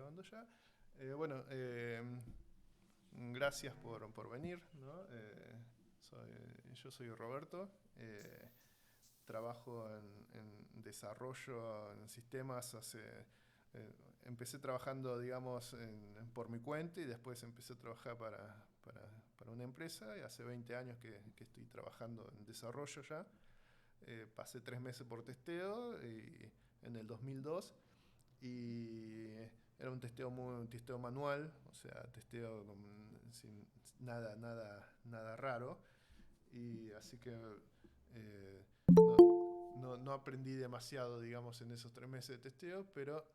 grabando ya. Bueno, gracias por venir, ¿no? Yo soy Roberto, trabajo en desarrollo en sistemas empecé trabajando, digamos, por mi cuenta y después empecé a trabajar para una empresa y hace 20 años que estoy trabajando en desarrollo ya. Pasé 3 meses por testeo en el 2002 y era un testeo manual, o sea, testeo sin nada raro. Y así que no aprendí demasiado, digamos, en esos 3 meses de testeo, pero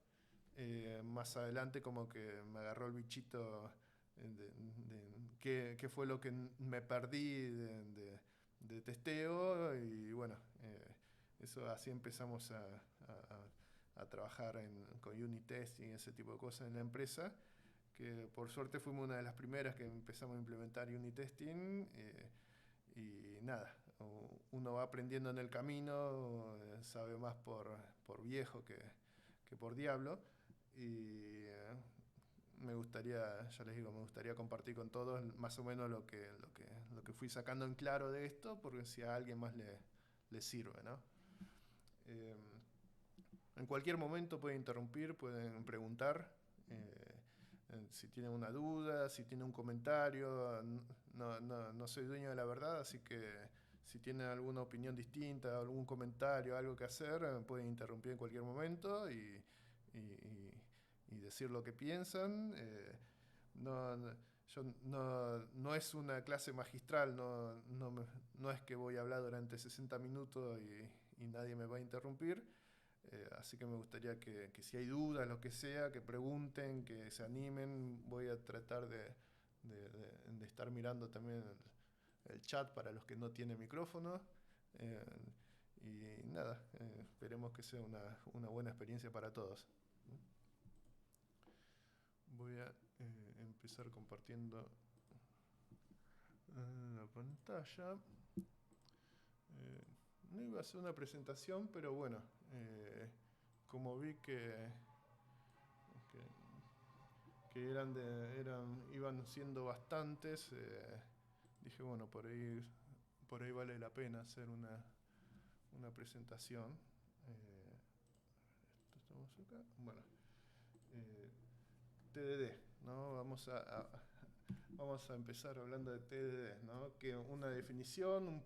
más adelante como que me agarró el bichito qué fue lo que me perdí de testeo y bueno, eso así empezamos a trabajar con unit testing y ese tipo de cosas en la empresa, que por suerte fuimos una de las primeras que empezamos a implementar unit testing. Y nada, uno va aprendiendo en el camino, sabe más por viejo que por diablo. Y me gustaría, ya les digo, me gustaría compartir con todos más o menos lo que fui sacando en claro de esto, porque si a alguien más le sirve, ¿no? Eh, en cualquier momento pueden interrumpir, pueden preguntar. Si tienen una duda, si tienen un comentario, no soy dueño de la verdad, así que si tienen alguna opinión distinta, algún comentario, algo que hacer, pueden interrumpir en cualquier momento y- y decir lo que piensan. No, no- yo no es una clase magistral, no es que voy a hablar durante 60 minutos y nadie me va a interrumpir. Así que me gustaría que si hay dudas, lo que sea, que pregunten, que se animen. Voy a tratar de estar mirando también el chat para los que no tienen micrófono. Eh, y nada, esperemos que sea una buena experiencia para todos. Voy a empezar compartiendo la pantalla. Eh, no iba a hacer una presentación, pero bueno, como vi que iban siendo bastantes, dije, bueno, por ahí vale la pena hacer una presentación. Estamos acá. Bueno, eh, TDD, ¿no? Vamos a empezar hablando de TDD, ¿no? Que una definición, un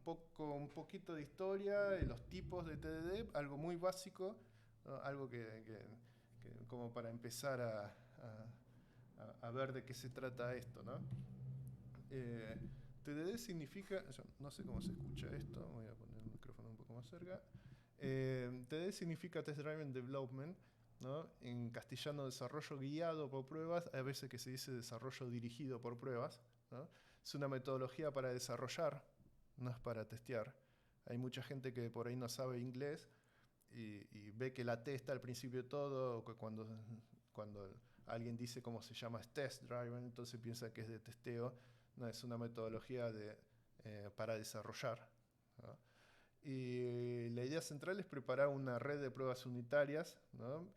poquito de historia, y los tipos de TDD, algo muy básico, ¿no? Algo que como para empezar a ver de qué se trata esto, ¿no? Eh, TDD significa, yo no sé cómo se escucha esto, voy a poner el micrófono un poco más cerca. TDD significa Test Driven Development, ¿no? En castellano, desarrollo guiado por pruebas, a veces que se dice desarrollo dirigido por pruebas, ¿no? Es una metodología para desarrollar, no es para testear. Hay mucha gente que por ahí no sabe inglés y ve que la T está al principio de todo, o que cuando alguien dice cómo se llama es test driven, entonces piensa que es de testeo. No, es una metodología para desarrollar, ¿no? Y la idea central es preparar una red de pruebas unitarias, ¿no?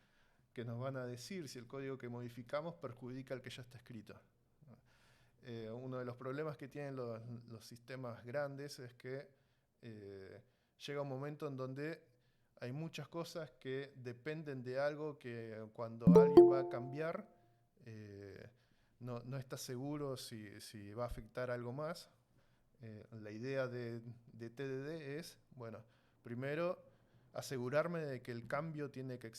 Que nos van a decir si el código que modificamos perjudica al que ya está escrito, ¿no? Uno de los problemas que tienen los sistemas grandes es que llega un momento en donde hay muchas cosas que dependen de algo que cuando alguien va a cambiar, eh, no está seguro si va a afectar algo más. La idea de TDD es, bueno, primero asegurarme de que el cambio tiene que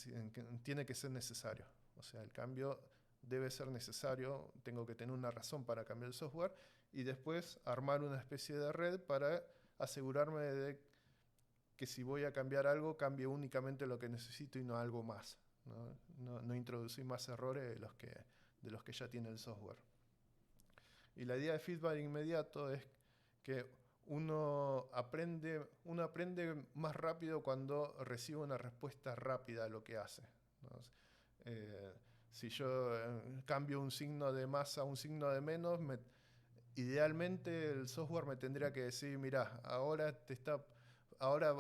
ser necesario. O sea, el cambio debe ser necesario, tengo que tener una razón para cambiar el software y después armar una especie de red para asegurarme de que si voy a cambiar algo, cambie únicamente lo que necesito y no algo más. No introducir más errores de los que ya tiene el software. Y la idea de feedback inmediato es que uno aprende más rápido cuando recibe una respuesta rápida a lo que hace, ¿no? Eh, si yo cambio un signo de más a un signo de menos, idealmente el software me tendría que decir, mira, ahora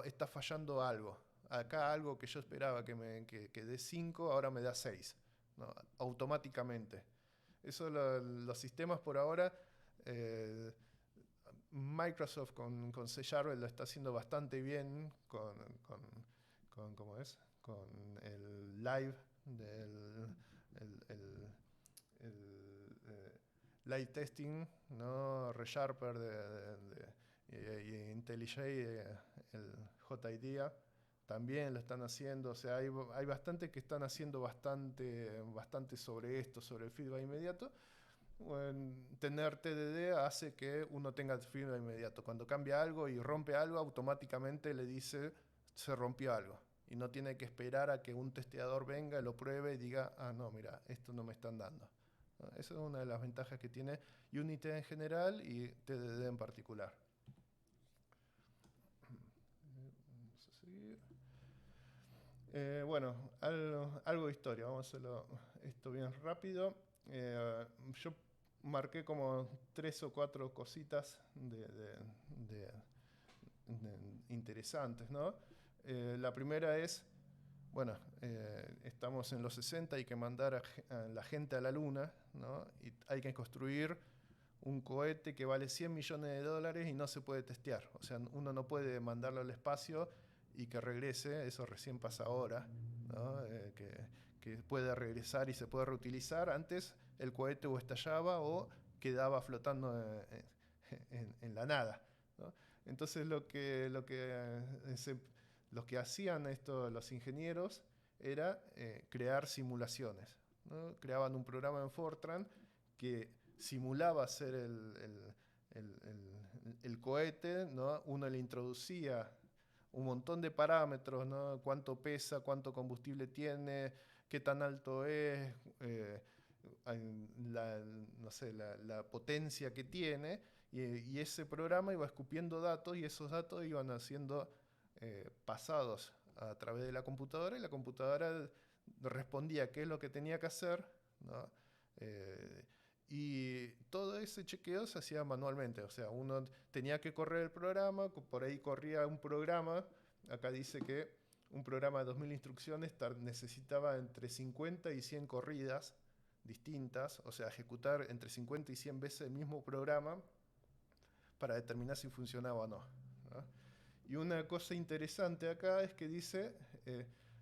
está fallando algo. Acá algo que yo esperaba que dé 5, ahora me da 6. ¿no? Automáticamente. Eso los sistemas por ahora, Microsoft con C# lo está haciendo bastante bien ¿cómo es? Con el Live del live testing, ¿no? ReSharper y IntelliJ, el JIDEA, también lo están haciendo. O sea, hay bastante que están haciendo bastante sobre esto, sobre el feedback inmediato. Tener TDD hace que uno tenga feedback inmediato. Cuando cambia algo y rompe algo, automáticamente le dice se rompió algo. Y no tiene que esperar a que un testeador venga, lo pruebe y diga, ah, no, mira, esto no me están dando. Esa es una de las ventajas que tiene Unity en general y TDD en particular. Vamos a seguir. Bueno, algo de historia. Vamos a hacerlo esto bien rápido. Yo marqué como 3 o 4 cositas interesantes, ¿no? La primera es, bueno, estamos en los 60, hay que mandar a la gente a la luna, ¿no? Y hay que construir un cohete que vale $100 millones y no se puede testear. O sea, uno no puede mandarlo al espacio y que regrese, eso recién pasa ahora, ¿no? Que puede regresar y se puede reutilizar. Antes el cohete o estallaba o quedaba flotando en la nada, ¿no? Entonces los que hacían esto, los ingenieros, era crear simulaciones, ¿no? Creaban un programa en Fortran que simulaba hacer el cohete, ¿no? Uno le introducía un montón de parámetros, ¿no? Cuánto pesa, cuánto combustible tiene, qué tan alto es, no sé, la potencia que tiene, y ese programa iba escupiendo datos y esos datos iban siendo pasados a través de la computadora y la computadora respondía qué es lo que tenía que hacer, ¿no? Y todo ese chequeo se hacía manualmente. O sea, uno tenía que correr el programa, por ahí corría un programa. Acá dice que un programa de 2000 instrucciones necesitaba entre 50 y 100 corridas distintas, o sea, ejecutar entre 50 y 100 veces el mismo programa para determinar si funcionaba o no, ¿no? Y una cosa interesante acá es que dice,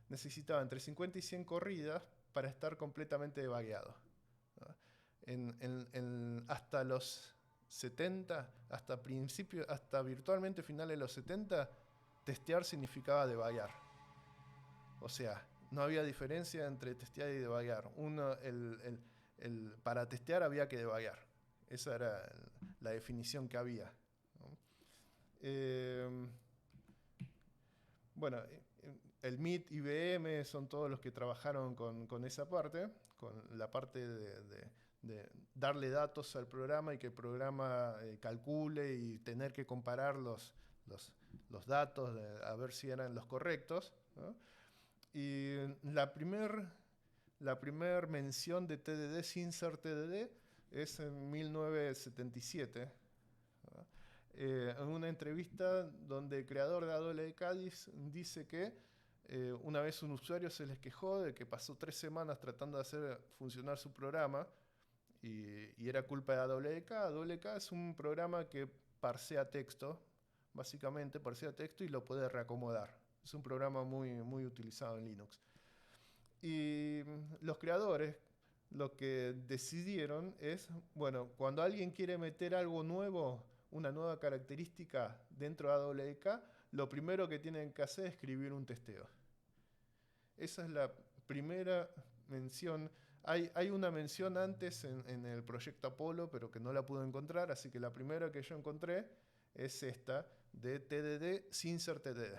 necesitaba entre 50 y 100 corridas para estar completamente debugueado, ¿no? Hasta los 70, hasta virtualmente finales de los 70, testear significaba debuguear. O sea, no había diferencia entre testear y debuguear. Para testear había que debuguear. Esa era la definición que había, ¿no? Bueno, el MIT, IBM son todos los que trabajaron con esa parte, con la parte de darle datos al programa y que el programa calcule y tener que comparar los datos a ver si eran los correctos, ¿no? Y la primer mención de TDD sin ser TDD es en 1977, ¿no? En una entrevista donde el creador de AWK dice que una vez un usuario se les quejó de que pasó 3 semanas tratando de hacer funcionar su programa y era culpa de AWK. AWK es un programa que parsea texto, básicamente parsea texto y lo puede reacomodar. Es un programa muy utilizado en Linux. Y los creadores lo que decidieron es, bueno, cuando alguien quiere meter algo nuevo, una nueva característica dentro de AWK, lo primero que tienen que hacer es escribir un testeo. Esa es la primera mención. Hay una mención antes en el proyecto Apolo, pero que no la pude encontrar, así que la primera que yo encontré es esta, de TDD sin ser TDD,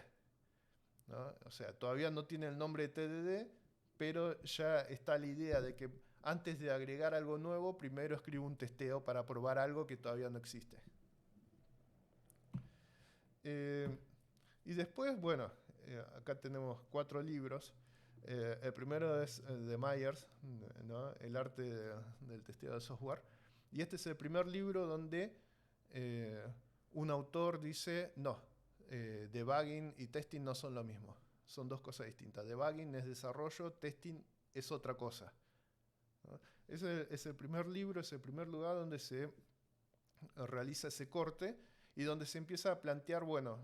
¿no? O sea, todavía no tiene el nombre de TDD, pero ya está la idea de que antes de agregar algo nuevo, primero escribo un testeo para probar algo que todavía no existe. Y después, bueno, acá tenemos 4 libros. El primero es el de Myers, ¿no? El arte del testeo de software. Y este es el primer libro donde un autor dice, no, debugging y testing no son lo mismo. Son dos cosas distintas. Debugging es desarrollo, testing es otra cosa. ¿no? Ese es el primer libro, es el primer lugar donde se realiza ese corte y donde se empieza a plantear, bueno,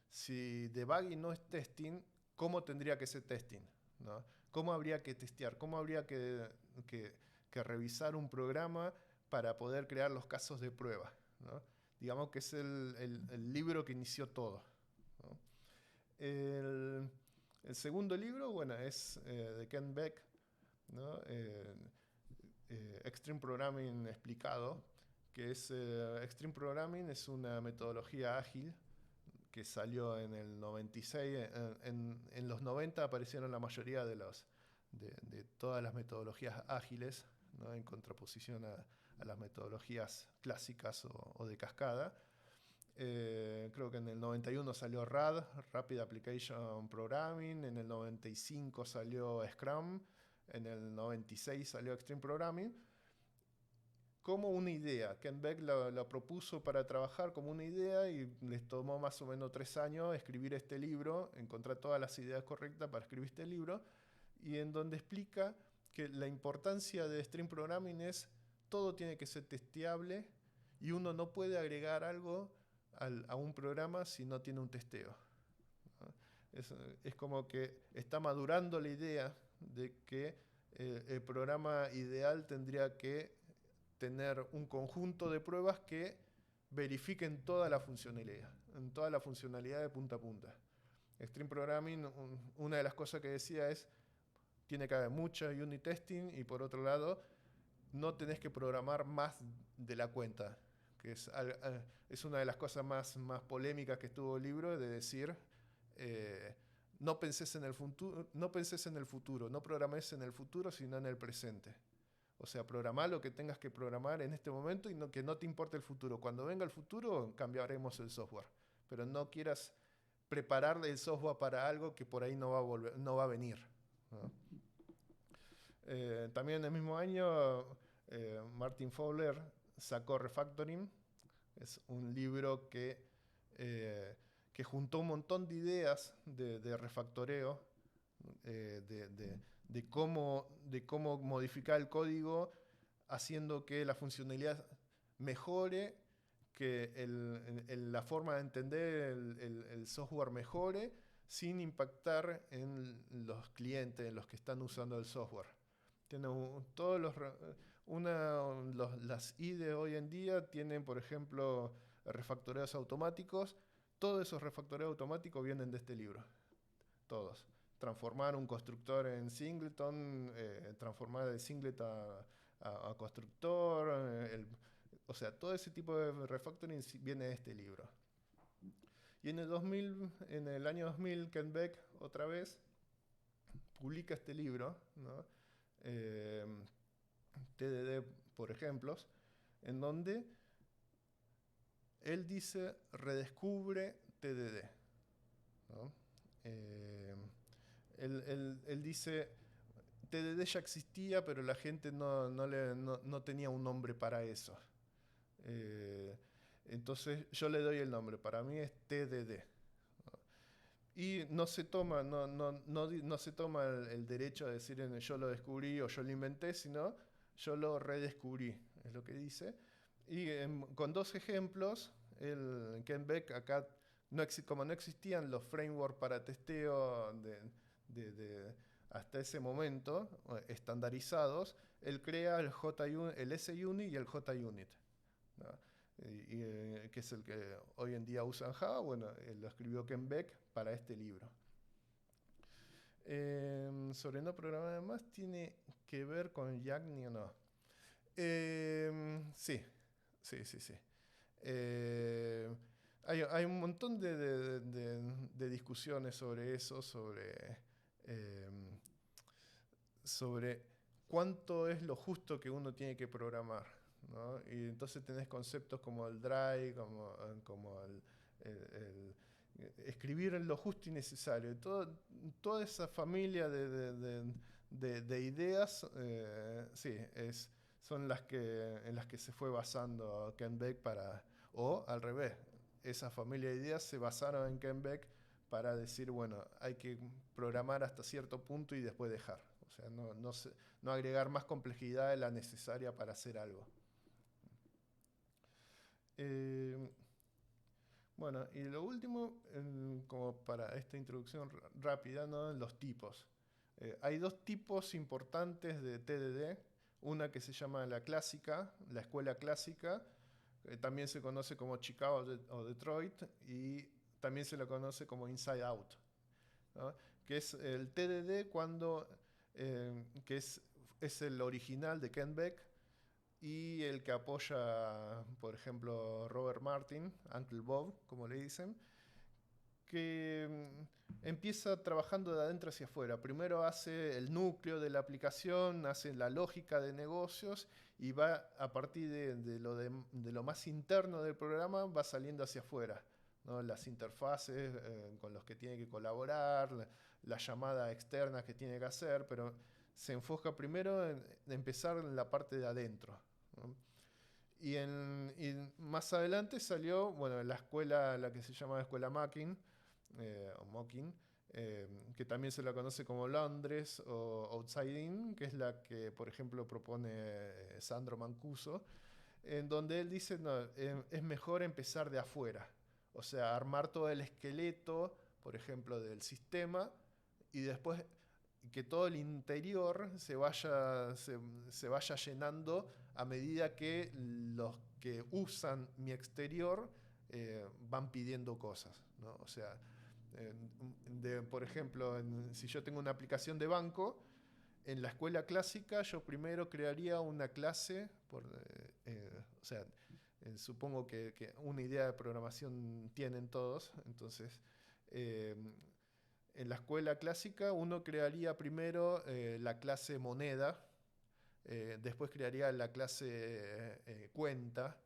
si debugging no es testing, ¿cómo tendría que ser testing? ¿No? ¿Cómo habría que testear? ¿Cómo habría que revisar un programa para poder crear los casos de prueba? ¿No? Digamos que es el libro que inició todo, ¿no? El segundo libro, bueno, es de Ken Beck, ¿no? Extreme Programming explicado, que es Extreme Programming es una metodología ágil que salió en el 96. En los 90 aparecieron la mayoría de todas las metodologías ágiles, ¿no? En contraposición a las metodologías clásicas o de cascada. Creo que en el 91 salió RAD, Rapid Application Programming, en el 95 salió Scrum, en el 96 salió Extreme Programming, como una idea. Ken Beck la propuso para trabajar como una idea y les tomó más o menos 3 años escribir este libro, encontrar todas las ideas correctas para escribir este libro, y en donde explica que la importancia de Extreme Programming es todo tiene que ser testeable y uno no puede agregar algo a un programa si no tiene un testeo, ¿no? Es como que está madurando la idea de que el programa ideal tendría que tener un conjunto de pruebas que verifiquen toda la funcionalidad, en toda la funcionalidad de punta a punta. Extreme Programming, una de las cosas que decía es, tiene que haber mucha unit testing y por otro lado, no tenés que programar más de la cuenta, que es una de las cosas más polémicas que estuvo el libro, de decir, no penses en el futuro, no programes en el futuro, sino en el presente. O sea, programar lo que tengas que programar en este momento y que no te importe el futuro. Cuando venga el futuro, cambiaremos el software. Pero no quieras preparar el software para algo que por ahí no va a venir, ¿no? También en el mismo año, Martin Fowler sacó Refactoring. Es un libro que juntó un montón de ideas de refactoreo, de cómo modificar el código haciendo que la funcionalidad mejore, que la forma de entender el software mejore, sin impactar en los clientes, en los que están usando el software. Tiene las IDE hoy en día tienen, por ejemplo, refactoreos automáticos. Todos esos refactoreos automáticos vienen de este libro. Todos. Transformar un constructor en singleton, transformar de singlet a constructor, o sea, todo ese tipo de refactoring viene de este libro. Y en el año 2000, Ken Beck, otra vez, publica este libro, ¿no? TDD por ejemplos, en donde él dice, redescubre TDD, ¿no? Él dice, TDD ya existía, pero la gente no tenía un nombre para eso. Entonces yo le doy el nombre, para mí es TDD. Y no se toma el derecho a decir yo lo descubrí o yo lo inventé, sino yo lo redescubrí, es lo que dice. Y con 2 ejemplos, Ken Beck acá, como no existían los frameworks para testeo hasta ese momento, estandarizados, él crea el SUnit y el JUnit, ¿no? Que es el que hoy en día usan Java. Bueno, lo escribió Ken Beck para este libro. Sobre no programar más, ¿tiene que ver con Yagni o no? Sí. Hay un montón de discusiones sobre eso, sobre cuánto es lo justo que uno tiene que programar, ¿no? Y entonces tenés conceptos como el dry, como escribir en lo justo y necesario. Toda esa familia de ideas, sí, son en las que se fue basando Ken Beck o al revés, esa familia de ideas se basaron en Ken Beck para decir, bueno, hay que programar hasta cierto punto y después dejar. O sea, no agregar más complejidad de la necesaria para hacer algo. Eh, bueno, y lo último, como para esta introducción rápida, ¿no? Los tipos. Hay dos tipos importantes de TDD. Una que se llama la clásica, la escuela clásica, también se conoce como Chicago o Detroit, y también se lo conoce como Inside Out, ¿no? Que es el TDD que es el original de Ken Beck y el que apoya, por ejemplo, Robert Martin, Uncle Bob, como le dicen, que empieza trabajando de adentro hacia afuera. Primero hace el núcleo de la aplicación, hace la lógica de negocios y va a partir de lo más interno del programa, va saliendo hacia afuera, ¿no? Las interfaces con los que tiene que colaborar, la llamada externa que tiene que hacer, pero se enfoca primero en empezar en la parte de adentro, ¿no? Y más adelante salió, bueno, la escuela, la que se llama Escuela Mackin, o Mocking, que también se la conoce como Londres o Outside In, que es la que, por ejemplo, propone Sandro Mancuso, en donde él dice, no, es mejor empezar de afuera, o sea, armar todo el esqueleto, por ejemplo, del sistema, y después que todo el interior se vaya llenando a medida que los que usan mi exterior van pidiendo cosas, ¿no? O sea, por ejemplo, si yo tengo una aplicación de banco, en la escuela clásica yo primero crearía una clase, o sea, supongo que una idea de programación tienen todos, entonces eh, en la escuela clásica uno crearía primero la clase moneda, después crearía la clase cuenta,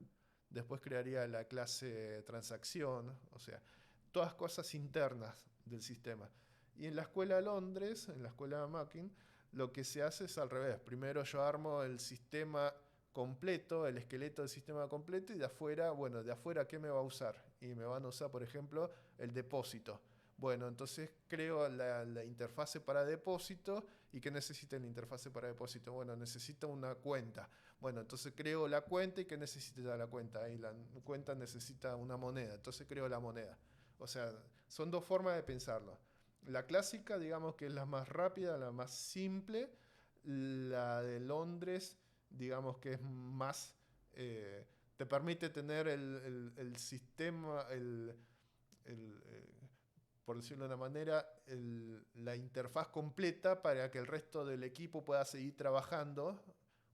después crearía la clase transacción, o sea, todas cosas internas del sistema. Y en la escuela de Londres, en la escuela de Mackin, lo que se hace es al revés. Primero yo armo el sistema completo, el esqueleto del sistema completo, y de afuera, bueno, de afuera, ¿qué me va a usar? Y me van a usar, por ejemplo, el depósito. Bueno, entonces creo la interfase para depósito. ¿Y qué necesita la interfase para depósito? Bueno, necesita una cuenta. Bueno, entonces creo la cuenta. ¿Y qué necesita la cuenta? Y la cuenta necesita una moneda, entonces creo la moneda. O sea, son dos formas de pensarlo. La clásica, digamos que es la más rápida, la más simple. La de Londres, digamos que es más... te permite tener el sistema, por decirlo de una manera, la interfaz completa para que el resto del equipo pueda seguir trabajando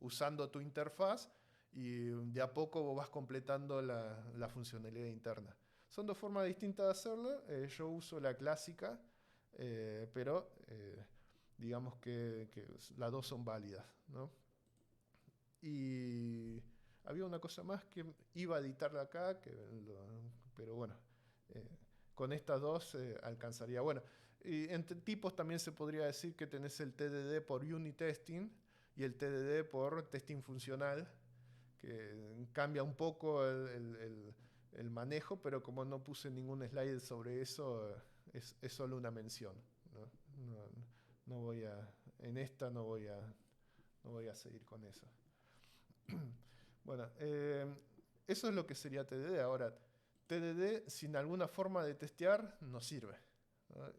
usando tu interfaz y de a poco vos vas completando la funcionalidad interna. Son dos formas distintas de hacerlo. Yo uso la clásica, pero digamos que las dos son válidas, ¿no? Y había una cosa más que iba a editarla acá, pero bueno, eh, con estas dos alcanzaría. Bueno, y entre tipos también se podría decir que tenés el TDD por unit testing y el TDD por testing funcional, que cambia un poco el manejo, pero como no puse ningún slide sobre eso, es solo una mención, ¿no? No, no voy a, en esta no voy a seguir con eso. Bueno, eso es lo que sería TDD. Ahora, TDD sin alguna forma de testear no sirve, ¿no?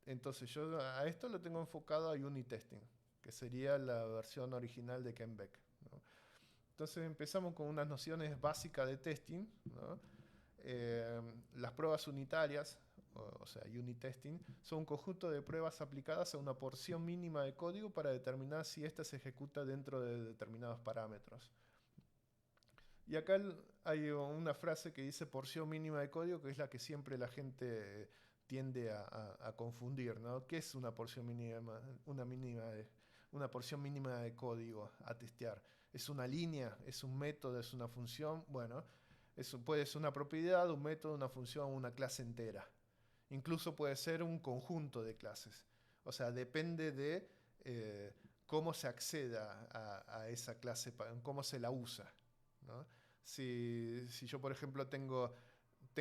Entonces yo a esto lo tengo enfocado a unit testing, que sería la versión original de Ken Beck, ¿no? Entonces empezamos con unas nociones básicas de testing, ¿no? Las pruebas unitarias, o sea, unit testing, son un conjunto de pruebas aplicadas a una porción mínima de código para determinar si ésta se ejecuta dentro de determinados parámetros. Y acá hay una frase que dice porción mínima de código, que es la que siempre la gente tiende a confundir, ¿no? ¿Qué es una porción mínima, una porción mínima de código a testear? ¿Es una línea? ¿Es un método? ¿Es una función? Bueno, eso puede ser una propiedad, un método, una función, una clase entera. Incluso puede ser un conjunto de clases. O sea, depende de cómo se acceda a esa clase, cómo se la usa, ¿no? Si yo, por ejemplo, tengo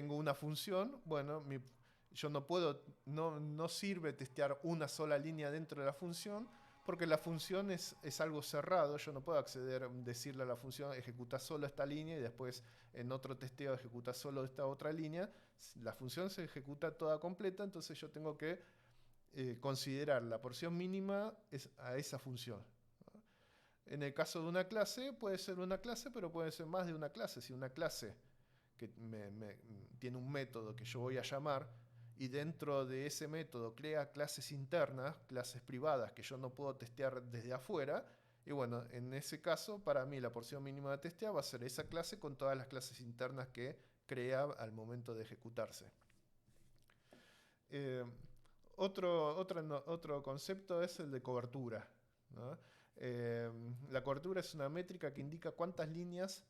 una función, bueno, yo no puedo, no sirve testear una sola línea dentro de la función, Porque la función es algo cerrado, yo no puedo acceder, decirle a la función ejecuta solo esta línea y después en otro testeo ejecuta solo esta otra línea. La función se ejecuta toda completa, entonces yo tengo que considerar la porción mínima a esa función. En el caso de una clase, puede ser una clase, pero puede ser más de una clase. Si una clase que tiene un método que yo voy a llamar y dentro de ese método crea clases internas, clases privadas que yo no puedo testear desde afuera, y bueno, en ese caso, para mí la porción mínima de testear va a ser esa clase con todas las clases internas que crea al momento de ejecutarse. Otro concepto es el de cobertura, ¿no? La cobertura es una métrica que indica cuántas líneas,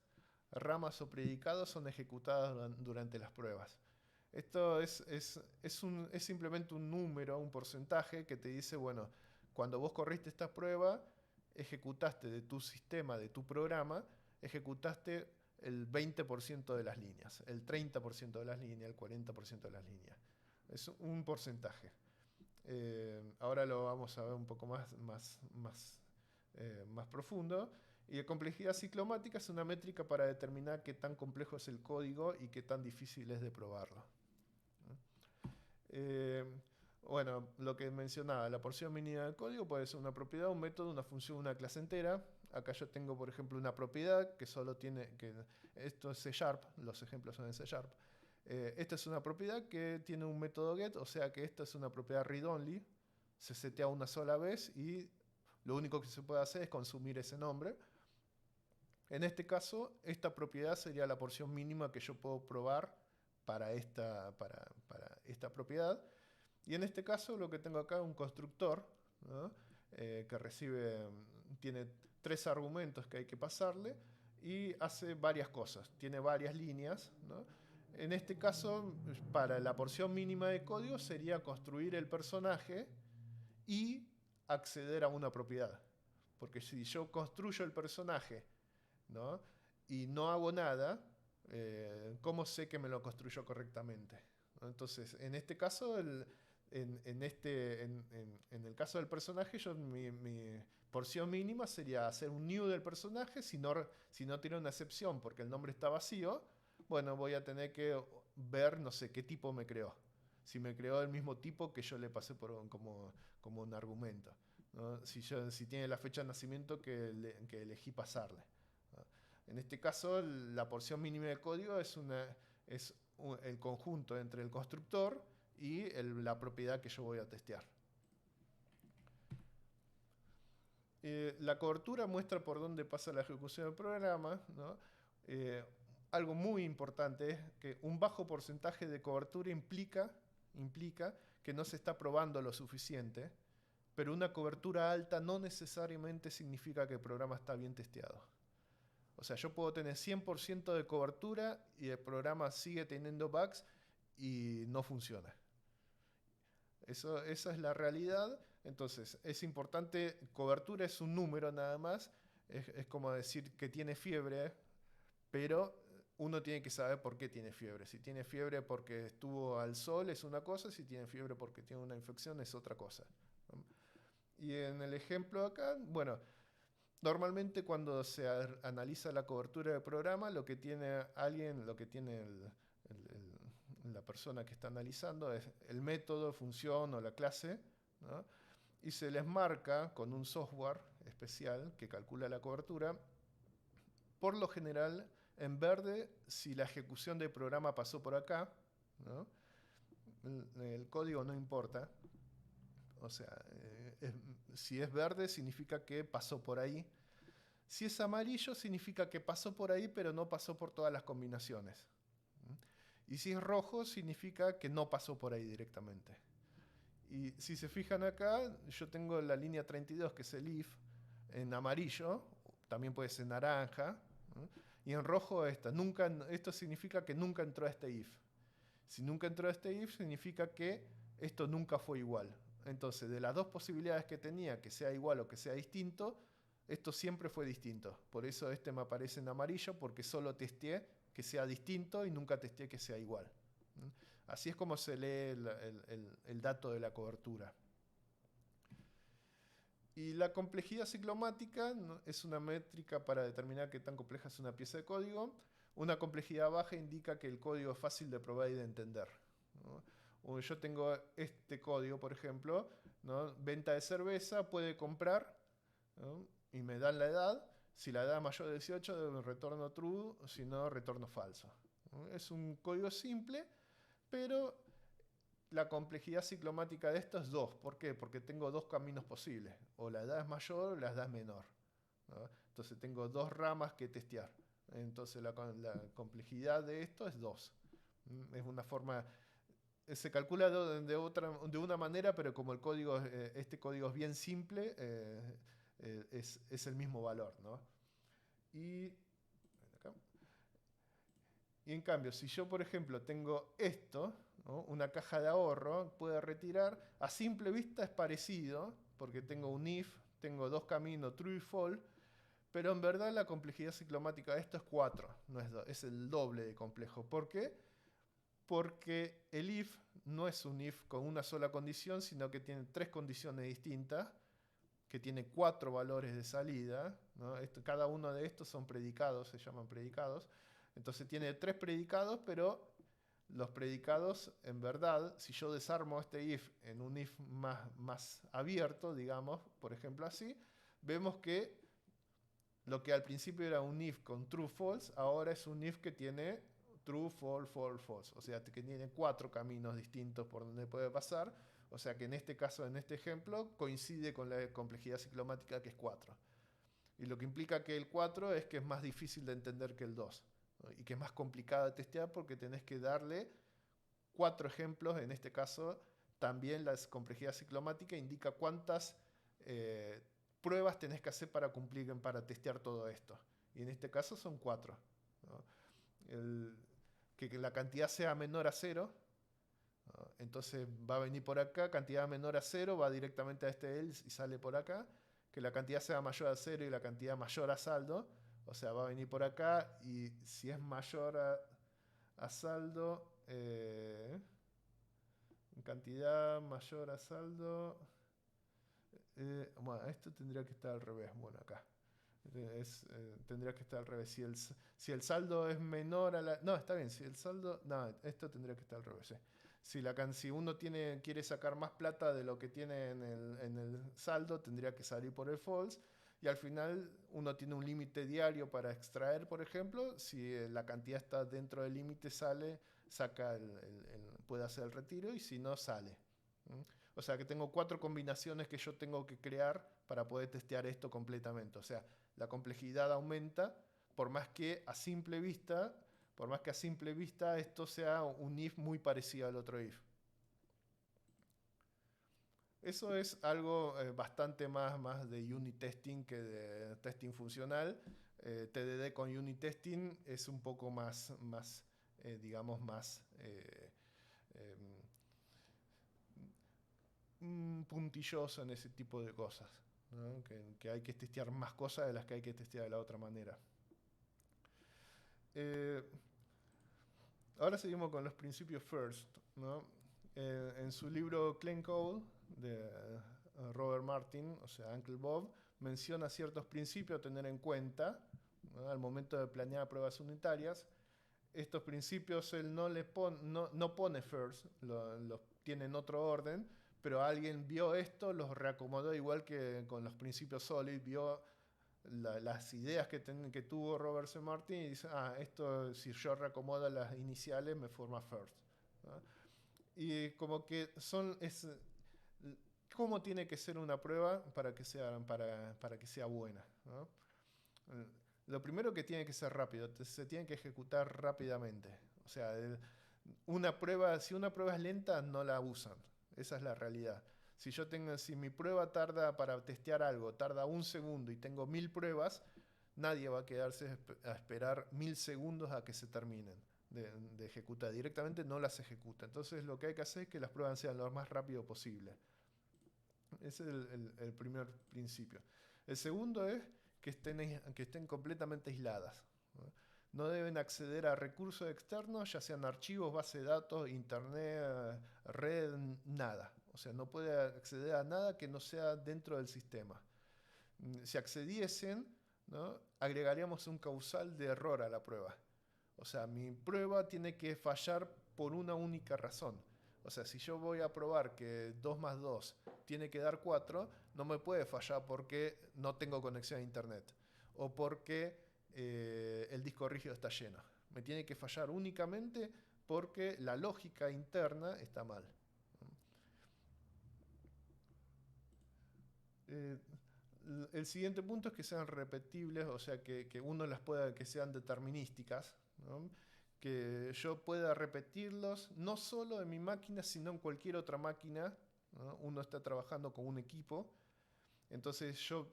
ramas o predicados son ejecutadas durante las pruebas. Esto es simplemente un número, un porcentaje que te dice, bueno, cuando vos corriste esta prueba, ejecutaste de tu sistema, de tu programa, ejecutaste el 20% de las líneas, el 30% de las líneas, el 40% de las líneas. Es un porcentaje. Ahora lo vamos a ver un poco más profundo. Y la complejidad ciclomática es una métrica para determinar qué tan complejo es el código y qué tan difícil es de probarlo. Bueno, lo que mencionaba, la porción mínima del código puede ser una propiedad, un método, una función, una clase entera. Acá yo tengo, por ejemplo, una propiedad que solo tiene, esto es C#, los ejemplos son en C#. Esta es una propiedad que tiene un método get, o sea que esta es una propiedad read-only, se setea una sola vez y lo único que se puede hacer es consumir ese nombre. En este caso, esta propiedad sería la porción mínima que yo puedo probar para esta propiedad. Y en este caso lo que tengo acá es un constructor, ¿no? Que tiene 3 argumentos que hay que pasarle y hace varias cosas. Tiene varias líneas, ¿no? En este caso, para la porción mínima de código sería construir el personaje y acceder a una propiedad. Porque si yo construyo el personaje, ¿no? Y no hago nada, ¿cómo sé que me lo construyó correctamente? ¿No? Entonces, en este caso, en el caso del personaje, mi porción mínima sería hacer un new del personaje. Si no tiene una excepción porque el nombre está vacío, bueno, voy a tener que ver, no sé, qué tipo me creó. Si me creó el mismo tipo que yo le pasé como un argumento, ¿no? Si tiene la fecha de nacimiento que elegí pasarle, ¿no? En este caso, la porción mínima de código es el conjunto entre el constructor y la propiedad que yo voy a testear. La cobertura muestra por dónde pasa la ejecución del programa, ¿no? Algo muy importante es que un bajo porcentaje de cobertura implica que no se está probando lo suficiente, pero una cobertura alta no necesariamente significa que el programa está bien testeado. O sea, yo puedo tener 100% de cobertura y el programa sigue teniendo bugs y no funciona. Esa es la realidad. Entonces, es importante, cobertura es un número nada más, es como decir que tiene fiebre, pero uno tiene que saber por qué tiene fiebre. Si tiene fiebre porque estuvo al sol es una cosa, si tiene fiebre porque tiene una infección es otra cosa, ¿no? Y en el ejemplo acá, bueno, normalmente cuando se analiza la cobertura del programa, lo que tiene la persona que está analizando es el método, función o la clase, ¿no? Y se les marca con un software especial que calcula la cobertura, por lo general en verde si la ejecución del programa pasó por acá, ¿no? El código no importa. O sea, si es verde significa que pasó por ahí. Si es amarillo significa que pasó por ahí pero no pasó por todas las combinaciones. Y si es rojo significa que no pasó por ahí directamente. Y si se fijan acá, yo tengo la línea 32 que es el if en amarillo, también puede ser naranja, ¿no? Y en rojo esto significa que nunca entró a este if. Si nunca entró a este if significa que esto nunca fue igual. Entonces, de las dos posibilidades que tenía, que sea igual o que sea distinto, esto siempre fue distinto. Por eso este me aparece en amarillo, porque solo testeé que sea distinto y nunca testeé que sea igual. Así es como se lee el dato de la cobertura. Y la complejidad ciclomática, ¿no?, es una métrica para determinar qué tan compleja es una pieza de código. Una complejidad baja indica que el código es fácil de probar y de entender, ¿no? O yo tengo este código, por ejemplo, ¿no?, venta de cerveza, puede comprar, ¿no?, y me dan la edad. Si la edad es mayor de 18, retorno true, si no, retorno falso, ¿no? Es un código simple, pero la complejidad ciclomática de esto es 2. ¿Por qué? Porque tengo dos caminos posibles. O la edad es mayor o la edad es menor, ¿no? Entonces tengo dos ramas que testear. Entonces la complejidad de esto es 2. Es una forma... Se calcula de una manera, pero como el código, este código es bien simple, es el mismo valor, ¿no? Y, acá. Y en cambio, si yo, por ejemplo, tengo esto, ¿no?, una caja de ahorro, puedo retirar, a simple vista es parecido, porque tengo un if, tengo dos caminos, true y false, pero en verdad la complejidad ciclomática de esto es 4, no es 2, es el doble de complejo. ¿Por qué? Porque el if no es un if con una sola condición, sino que tiene 3 condiciones distintas, que tiene 4 valores de salida, ¿no? Cada uno de estos son predicados, se llaman predicados. Entonces tiene 3 predicados, pero los predicados, en verdad, si yo desarmo este if en un if más abierto, digamos, por ejemplo así, vemos que lo que al principio era un if con true false, ahora es un if que tiene true, false, false, false. O sea, que tiene 4 caminos distintos por donde puede pasar. O sea que en este caso, en este ejemplo, coincide con la complejidad ciclomática, que es 4. Y lo que implica que el 4 es que es más difícil de entender que el 2, ¿no?, y que es más complicado de testear porque tenés que darle 4 ejemplos. En este caso, también la complejidad ciclomática indica cuántas pruebas tenés que hacer para cumplir, para testear todo esto. Y en este caso son 4, ¿no? Que la cantidad sea menor a 0, ¿no? Entonces va a venir por acá, cantidad menor a 0, va directamente a este else y sale por acá. Que la cantidad sea mayor a 0 y la cantidad mayor a saldo, o sea, va a venir por acá, y si es mayor a saldo, cantidad mayor a saldo, bueno, esto tendría que estar al revés, bueno, acá. Tendría que estar al revés. Si el saldo es menor a la... No, está bien. Si el saldo... No, esto tendría que estar al revés. Si uno quiere sacar más plata de lo que tiene en el saldo, tendría que salir por el false. Y al final uno tiene un límite diario para extraer, por ejemplo. Si la cantidad está dentro del límite, puede hacer el retiro, y si no, sale. ¿Mm? O sea que tengo 4 combinaciones que yo tengo que crear para poder testear esto completamente. O sea, la complejidad aumenta por más que a simple vista esto sea un if muy parecido al otro if. Eso es algo bastante más de unit testing que de testing funcional. TDD con unit testing es un poco digamos, más puntilloso en ese tipo de cosas, ¿no? Que hay que testear más cosas de las que hay que testear de la otra manera. Ahora seguimos con los principios FIRST, ¿no? En su libro Clean Code de Robert Martin, o sea, Uncle Bob, menciona ciertos principios a tener en cuenta, ¿no?, al momento de planear pruebas unitarias. Estos principios él no pone FIRST, los tiene en otro orden, pero alguien vio esto, los reacomodó, igual que con los principios SOLID, vio las ideas que tuvo Robert C. Martin y dice, esto, si yo reacomodo las iniciales, me forma FIRST, ¿no? Y como que cómo tiene que ser una prueba para que sea buena, ¿no? Lo primero, que tiene que ser rápido, se tiene que ejecutar rápidamente. O sea, si una prueba es lenta, no la usan. Esa es la realidad. Si mi prueba para testear algo, tarda 1 segundo y tengo 1000 pruebas, nadie va a quedarse a esperar 1000 segundos a que se terminen de ejecutar. Directamente no las ejecuta. Entonces lo que hay que hacer es que las pruebas sean lo más rápido posible. Ese es el primer principio. El segundo es que estén completamente aisladas, ¿no? No deben acceder a recursos externos, ya sean archivos, base de datos, internet, red, nada. O sea, no puede acceder a nada que no sea dentro del sistema. Si accediesen, ¿no? Agregaríamos un causal de error a la prueba. O sea, mi prueba tiene que fallar por una única razón. O sea, si yo voy a probar que 2 más 2 tiene que dar 4, no me puede fallar porque no tengo conexión a internet o porque el disco rígido está lleno. Me tiene que fallar únicamente porque la lógica interna está mal. Eh, el siguiente punto es que sean repetibles, o sea, que uno las pueda, que sean determinísticas, ¿no? Que yo pueda repetirlos no solo en mi máquina, sino en cualquier otra máquina, ¿no? Uno está trabajando con un equipo, entonces yo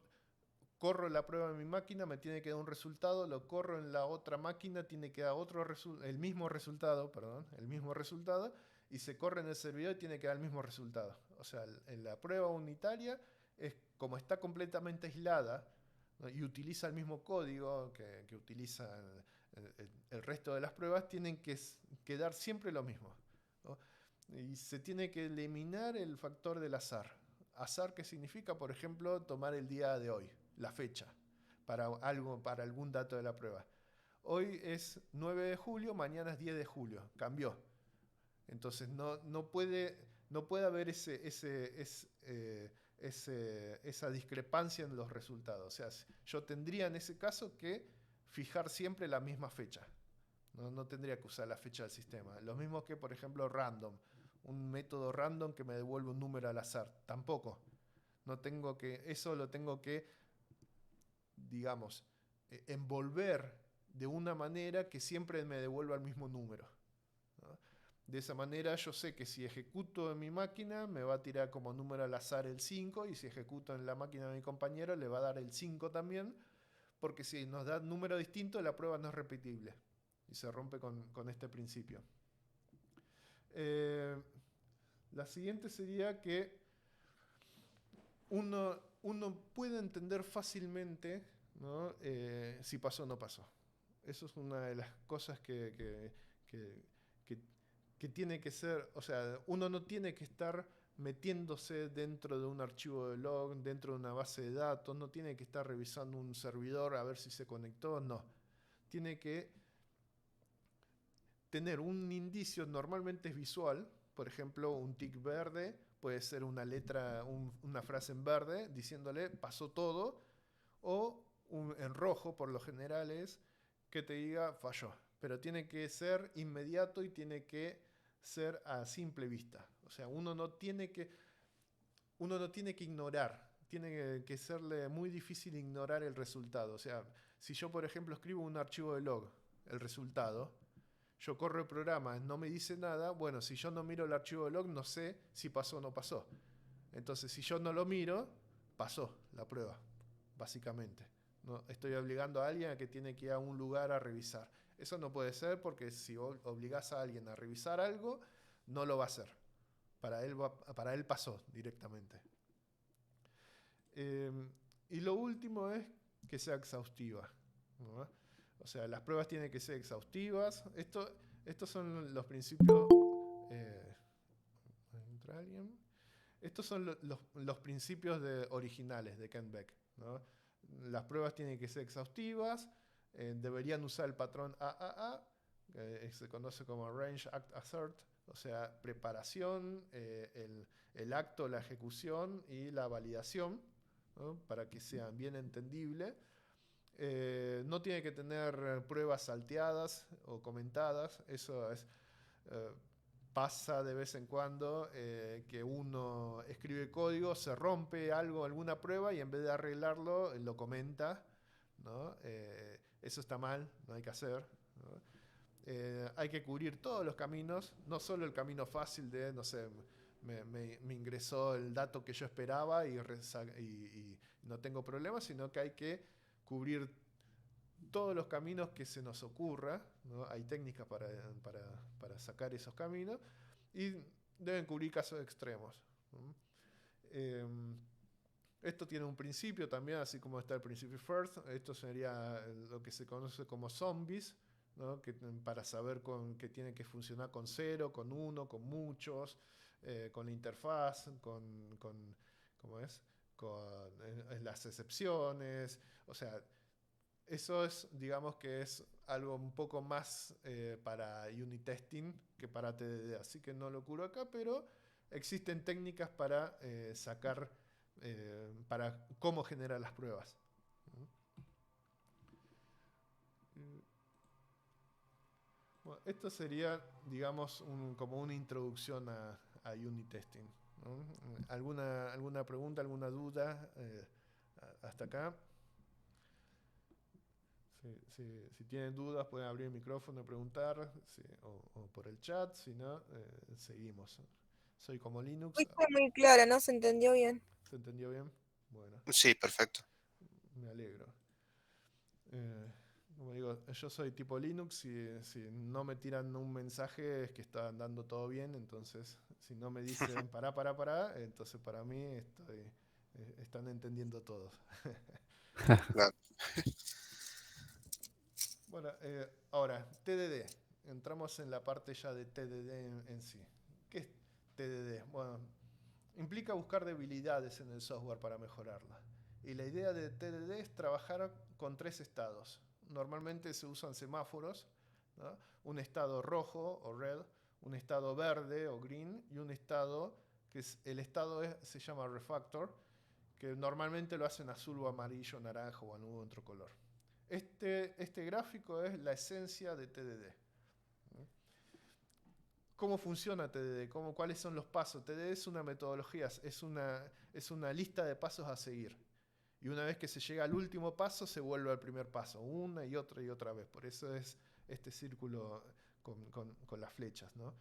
corro la prueba en mi máquina, me tiene que dar un resultado, lo corro en la otra máquina, tiene que dar el mismo resultado, perdón, el mismo resultado, y se corre en el servidor y tiene que dar el mismo resultado. O sea, en la prueba unitaria es como está completamente aislada, ¿no? Y utiliza el mismo código que utiliza el resto de las pruebas, tienen que dar siempre lo mismo, ¿no? Y se tiene que eliminar el factor del azar. Azar, que significa, por ejemplo, tomar el día de hoy, la fecha, para algún dato de la prueba. Hoy es 9 de julio, mañana es 10 de julio, cambió. Entonces no puede haber esa discrepancia en los resultados. O sea, yo tendría en ese caso que fijar siempre la misma fecha. No tendría que usar la fecha del sistema. Lo mismo que, por ejemplo, random. Un método random que me devuelve un número al azar. Tampoco. Eso lo tengo que, digamos, envolver de una manera que siempre me devuelva el mismo número, ¿no? De esa manera yo sé que si ejecuto en mi máquina me va a tirar como número al azar el 5 y si ejecuto en la máquina de mi compañero le va a dar el 5 también, porque si nos da un número distinto la prueba no es repetible y se rompe con este principio. Eh, la siguiente sería que uno puede entender fácilmente, ¿no? Si pasó o no pasó. Eso es una de las cosas que, que, que tiene que ser, o sea, uno no tiene que estar metiéndose dentro de un archivo de log, dentro de una base de datos, no tiene que estar revisando un servidor a ver si se conectó, no. Tiene que tener un indicio, normalmente es visual, por ejemplo, un tick verde puede ser una letra, una frase en verde diciéndole pasó todo, o en rojo por lo general es que te diga falló, pero tiene que ser inmediato y tiene que ser a simple vista. O sea, uno no tiene que ignorar, tiene que serle muy difícil ignorar el resultado. O sea, si yo por ejemplo escribo un archivo de log, el resultado, yo corro el programa, no me dice nada, bueno, si yo no miro el archivo de log no sé si pasó o no pasó. Entonces, si yo no lo miro, pasó la prueba, básicamente. No, estoy obligando a alguien a que tiene que ir a un lugar a revisar. Eso no puede ser porque si obligas a alguien a revisar algo, no lo va a hacer. Para él pasó directamente. Eh, y lo último es que sea exhaustiva, ¿no? O sea, las pruebas tienen que ser exhaustivas. Estos son los principios. Eh, ¿Entra alguien? Estos son los principios originales de Kent Beck, ¿no? Las pruebas tienen que ser exhaustivas, deberían usar el patrón AAA, que se conoce como Arrange, Act, Assert, o sea, preparación, el acto, la ejecución y la validación, ¿no? Para que sean bien entendibles. No tiene que tener pruebas salteadas o comentadas, eso es... eh, pasa de vez en cuando que uno escribe código, se rompe algo, alguna prueba y en vez de arreglarlo lo comenta, ¿no? Eso está mal, no hay que hacer, ¿no? Hay que cubrir todos los caminos, no solo el camino fácil de, no sé, me ingresó el dato que yo esperaba y no tengo problemas, sino que hay que cubrir todos los caminos que se nos ocurra, ¿no? Hay técnicas para sacar esos caminos y deben cubrir casos extremos, ¿no? Eh, Esto tiene un principio también, así como está el principio first. Esto sería lo que se conoce como zombies, ¿no? Para saber que tiene que funcionar con 0, con 1, con muchos, con la interfaz, ¿cómo es? en las excepciones. O sea, eso es, digamos que es algo un poco más para unit testing que para TDD. Así que no lo curo acá, pero existen técnicas para sacar, para cómo generar las pruebas. Bueno, esto sería, digamos, como una introducción a unit testing, ¿no? ¿Alguna pregunta, alguna duda hasta acá? Si tienen dudas pueden abrir el micrófono y preguntar, o por el chat, si no, seguimos. Soy como Linux. Fuiste muy clara, ¿no? Se entendió bien. ¿Se entendió bien? Bueno, Sí, perfecto. me alegro. Como digo, yo soy tipo Linux, si no me tiran un mensaje es que está andando todo bien, entonces si no me dicen pará, entonces para mí están entendiendo todos. Claro. Bueno, ahora, TDD. Entramos en la parte ya de TDD en sí. ¿Qué es TDD? Bueno, implica buscar debilidades en el software para mejorarla. Y la idea de TDD es trabajar con 3 estados. Normalmente se usan semáforos, ¿no? Un estado rojo o red, un estado verde o green y un estado que se llama refactor, que normalmente lo hacen azul o amarillo, naranja o algún otro color. Este gráfico es la esencia de TDD. ¿Cómo funciona TDD? ¿Cuáles son los pasos? TDD es una metodología, es una lista de pasos a seguir. Y una vez que se llega al último paso, se vuelve al primer paso, una y otra vez. Por eso es este círculo con las flechas, ¿no?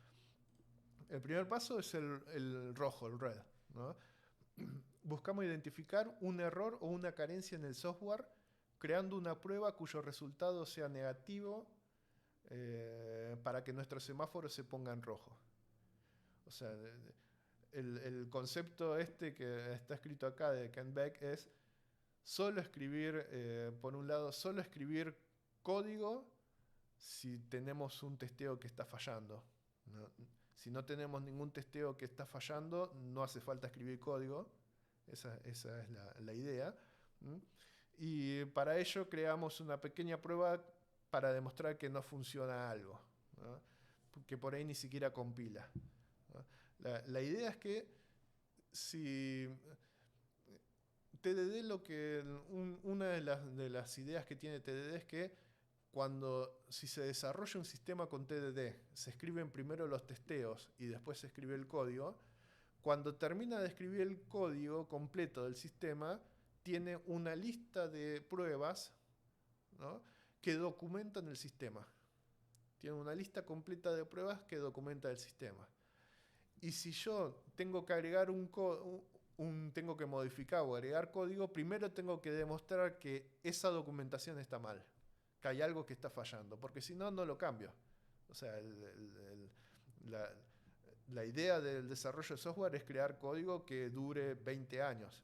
El primer paso es el rojo, el red, ¿no? Buscamos identificar un error o una carencia en el software creando una prueba cuyo resultado sea negativo para que nuestro semáforo se ponga en rojo. O sea, el concepto este que está escrito acá de Ken Beck es solo escribir, por un lado, solo escribir código si tenemos un testeo que está fallando, ¿no? Si no tenemos ningún testeo que está fallando, no hace falta escribir código. Esa es la idea. Y para ello creamos una pequeña prueba para demostrar que no funciona algo, ¿no? Que por ahí ni siquiera compila, ¿no? La idea es que si TDD, una de las ideas que tiene TDD es que si se desarrolla un sistema con TDD, se escriben primero los testeos y después se escribe el código. Cuando termina de escribir el código completo del sistema, tiene una lista de pruebas, ¿no?, que documentan el sistema. Tiene una lista completa de pruebas que documenta el sistema. Y si yo tengo que agregar tengo que modificar o agregar código, primero tengo que demostrar que esa documentación está mal, que hay algo que está fallando, porque si no, no lo cambio. O sea, la idea del desarrollo de software es crear código que dure 20 años,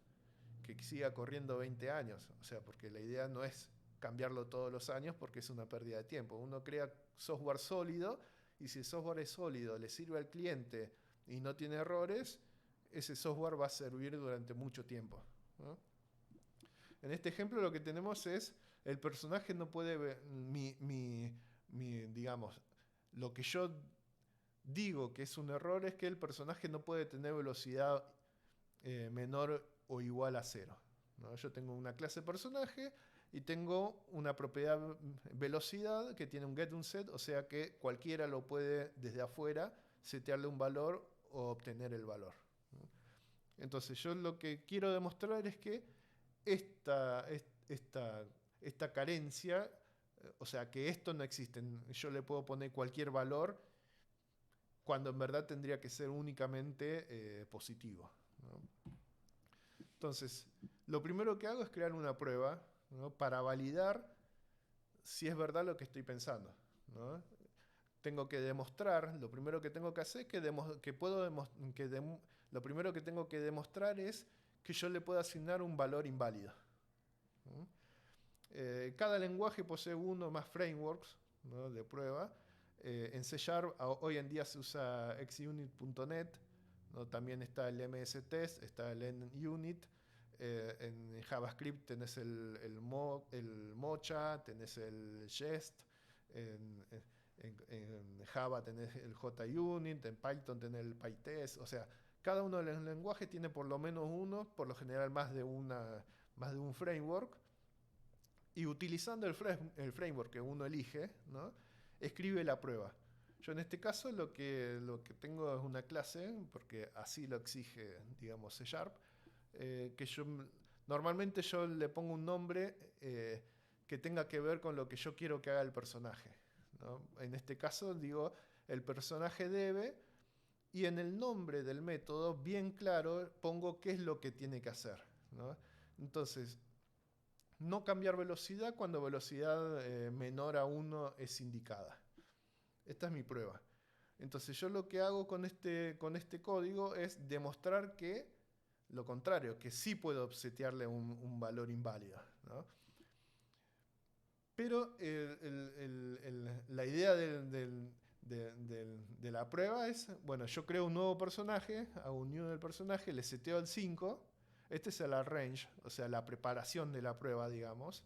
que siga corriendo 20 años. O sea, porque la idea no es cambiarlo todos los años porque es una pérdida de tiempo. Uno crea software sólido y si el software es sólido, le sirve al cliente y no tiene errores, ese software va a servir durante mucho tiempo, ¿no? En este ejemplo lo que tenemos es el personaje no puede ver digamos, lo que yo digo que es un error es que el personaje no puede tener velocidad menor o igual a 0, ¿no? Yo tengo una clase personaje y tengo una propiedad velocidad que tiene un get, un set, o sea que cualquiera lo puede desde afuera setearle un valor o obtener el valor, ¿no? Entonces yo lo que quiero demostrar es que esta, esta, esta carencia, o sea que esto no existe, yo le puedo poner cualquier valor cuando en verdad tendría que ser únicamente positivo, ¿no? Entonces, lo primero que hago es crear una prueba, ¿no?, para validar si es verdad lo que estoy pensando, ¿no? Tengo que demostrar, lo primero que tengo que hacer es lo primero que tengo que demostrar es que yo le puedo asignar un valor inválido, ¿no? Cada lenguaje posee uno o más frameworks, ¿no?, de prueba. En C# hoy en día se usa xunit.net, ¿no? También está el MS-Test, está el NUnit. En JavaScript tenés el Mocha, tenés el Jest, en Java tenés el JUnit, en Python tenés el PyTest. O sea, cada uno de los lenguajes tiene por lo menos uno, por lo general más de un framework. Y utilizando el framework que uno elige, ¿no?, escribe la prueba. Yo en este caso lo que tengo es una clase, porque así lo exige, digamos, C#, que normalmente yo le pongo un nombre que tenga que ver con lo que yo quiero que haga el personaje, ¿no? En este caso digo, el personaje debe, y en el nombre del método, bien claro, pongo qué es lo que tiene que hacer, ¿no? Entonces, no cambiar velocidad cuando velocidad menor a 1 es indicada. Esta es mi prueba. Entonces yo lo que hago con este código es demostrar que lo contrario, que sí puedo setearle un valor inválido, ¿no? Pero la idea de la prueba es, bueno, yo creo un nuevo personaje, hago un new del personaje, le seteo el 5. Este es el arrange, o sea, la preparación de la prueba, digamos.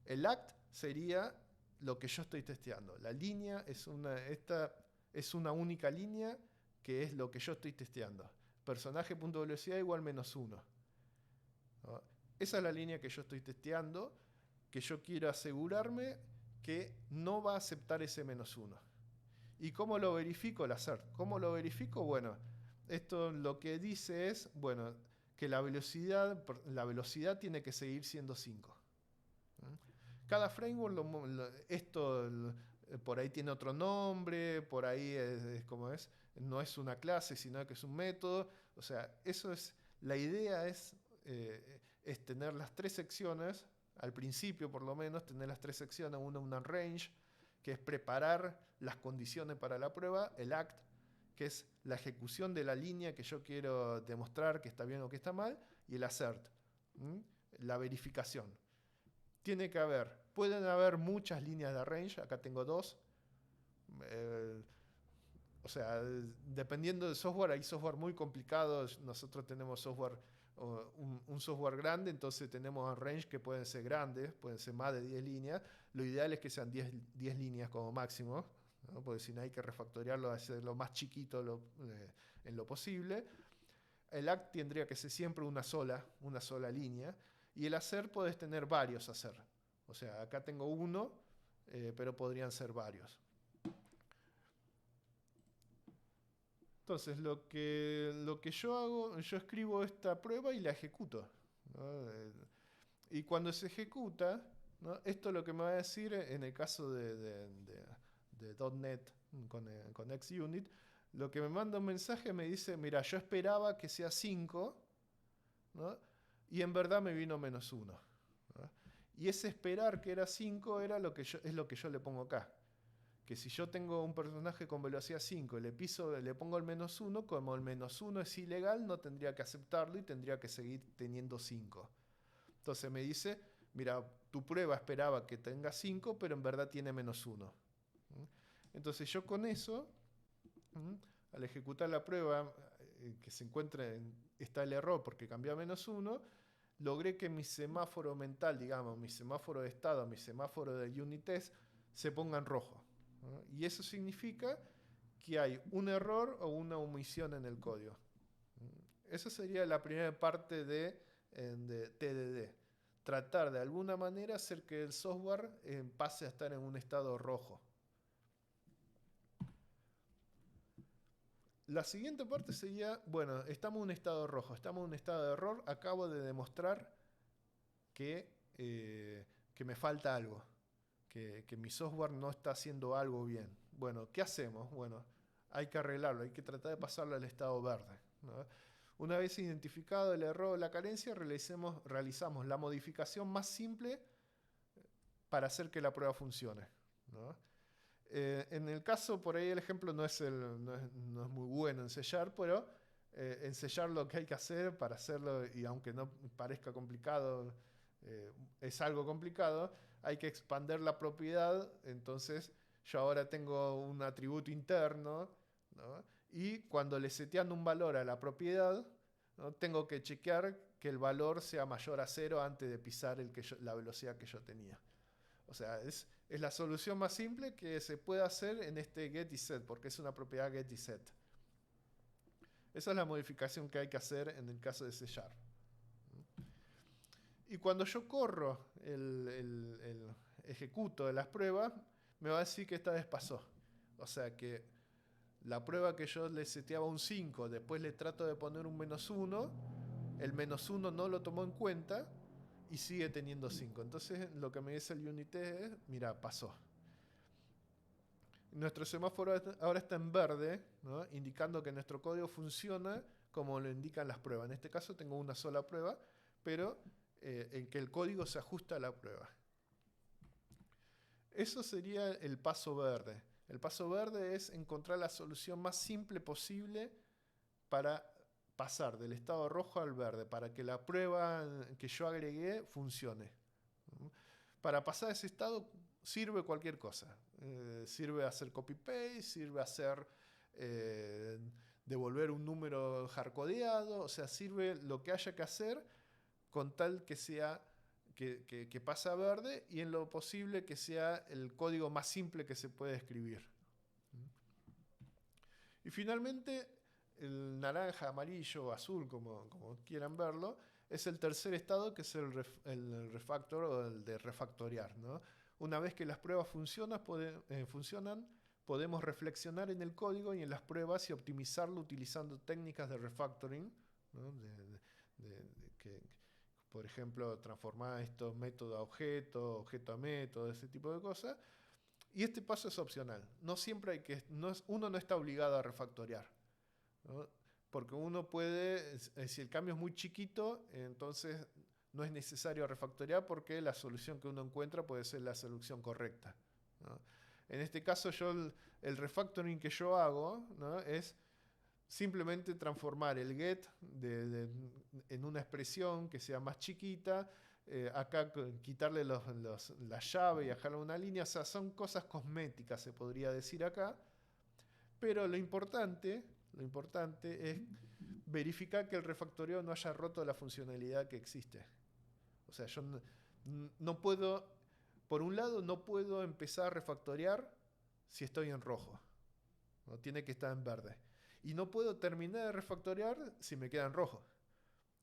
El act sería lo que yo estoy testeando. La línea esta es una única línea que es lo que yo estoy testeando. Personaje.velocidad igual -1. ¿No? Esa es la línea que yo estoy testeando, que yo quiero asegurarme que no va a aceptar ese -1. ¿Y cómo lo verifico? El assert. ¿Cómo lo verifico? Bueno, esto lo que dice es, bueno, que la velocidad tiene que seguir siendo 5. Cada framework, por ahí tiene otro nombre, por ahí es como es, no es una clase, sino que es un método. O sea, la idea es tener las 3 secciones, al principio por lo menos, tener las 3 secciones, una range, que es preparar las condiciones para la prueba, el act, que es la ejecución de la línea que yo quiero demostrar que está bien o que está mal, y el assert, la verificación. Pueden haber muchas líneas de arrange, acá tengo 2. O sea, dependiendo del software, hay software muy complicados. Nosotros tenemos un software grande, entonces tenemos arrange que pueden ser grandes, pueden ser más de 10 líneas. Lo ideal es que sean 10 líneas como máximo, ¿no? Porque si no hay que refactorearlo, hacerlo más chiquito en lo posible. El act tendría que ser siempre una sola línea. Y el hacer puedes tener varios hacer. O sea, acá tengo uno, pero podrían ser varios. Entonces, lo que yo hago, yo escribo esta prueba y la ejecuto, ¿no? Y cuando se ejecuta, ¿no?, esto es lo que me va a decir en el caso de .NET con XUnit, lo que me manda un mensaje me dice, mira, yo esperaba que sea 5, ¿no?, y en verdad me vino -1. ¿No? Y ese esperar que era 5 es lo que yo le pongo acá. Que si yo tengo un personaje con velocidad 5 y le pongo el -1, como el -1 es ilegal, no tendría que aceptarlo y tendría que seguir teniendo 5. Entonces me dice, mira, tu prueba esperaba que tenga 5, pero en verdad tiene -1. Entonces yo con eso, al ejecutar la prueba, que se está el error porque cambió a -1, logré que mi semáforo mental, digamos, mi semáforo de estado, mi semáforo de unit test, se ponga en rojo, ¿no? Y eso significa que hay un error o una omisión en el código. Esa sería la primera parte de TDD. Tratar de alguna manera hacer que el software pase a estar en un estado rojo. La siguiente parte sería, bueno, estamos en un estado rojo, estamos en un estado de error, acabo de demostrar que me falta algo, que mi software no está haciendo algo bien. Bueno, ¿qué hacemos? Bueno, hay que arreglarlo, hay que tratar de pasarlo al estado verde, ¿no? Una vez identificado el error o la carencia, realizamos la modificación más simple para hacer que la prueba funcione, ¿no? En el caso, por ahí el ejemplo no es muy bueno en C#, pero en C# lo que hay que hacer para hacerlo, y aunque no parezca complicado, es algo complicado, hay que expander la propiedad. Entonces yo ahora tengo un atributo interno, ¿no? Y cuando le seteando un valor a la propiedad, ¿no?, tengo que chequear que el valor sea mayor a 0 antes de pisar la velocidad que yo tenía. O sea, es la solución más simple que se puede hacer en este get y set, porque es una propiedad get y set. Esa es la modificación que hay que hacer en el caso de C#. Y cuando yo corro el ejecuto de las pruebas, me va a decir que esta vez pasó. O sea que la prueba que yo le seteaba un 5, después le trato de poner un -1, el -1 no lo tomó en cuenta y sigue teniendo 5. Entonces lo que me dice el unit test es, mira, pasó. Nuestro semáforo ahora está en verde, ¿no? Indicando que nuestro código funciona como lo indican las pruebas. En este caso tengo una sola prueba, pero en que el código se ajusta a la prueba. Eso sería el paso verde. El paso verde es encontrar la solución más simple posible para pasar del estado rojo al verde, para que la prueba que yo agregué funcione. Para pasar ese estado sirve cualquier cosa. Sirve hacer copy-paste, sirve hacer devolver un número hardcodeado, o sea, sirve lo que haya que hacer con tal que sea que pasa a verde y en lo posible que sea el código más simple que se puede escribir. Y finalmente, el naranja, amarillo o azul, como quieran verlo, es el tercer estado, que es el refactor o el de refactorear, ¿no? Una vez que las pruebas funcionan, podemos reflexionar en el código y en las pruebas y optimizarlo utilizando técnicas de refactoring, ¿no? Por ejemplo, transformar estos métodos a objeto, objeto a método, ese tipo de cosas. Y este paso es opcional. No siempre uno no está obligado a refactorear, ¿no? Porque uno puede, si el cambio es muy chiquito, entonces no es necesario refactorear porque la solución que uno encuentra puede ser la solución correcta, ¿no? En este caso, el refactoring que yo hago, ¿no? Es simplemente transformar el get en una expresión que sea más chiquita, acá quitarle la llave y dejarle una línea. O sea, son cosas cosméticas, se podría decir acá, pero lo importante es verificar que el refactoreo no haya roto la funcionalidad que existe. O sea, yo no puedo, por un lado, no puedo empezar a refactorear si estoy en rojo, ¿no? Tiene que estar en verde. Y no puedo terminar de refactorear si me queda en rojo.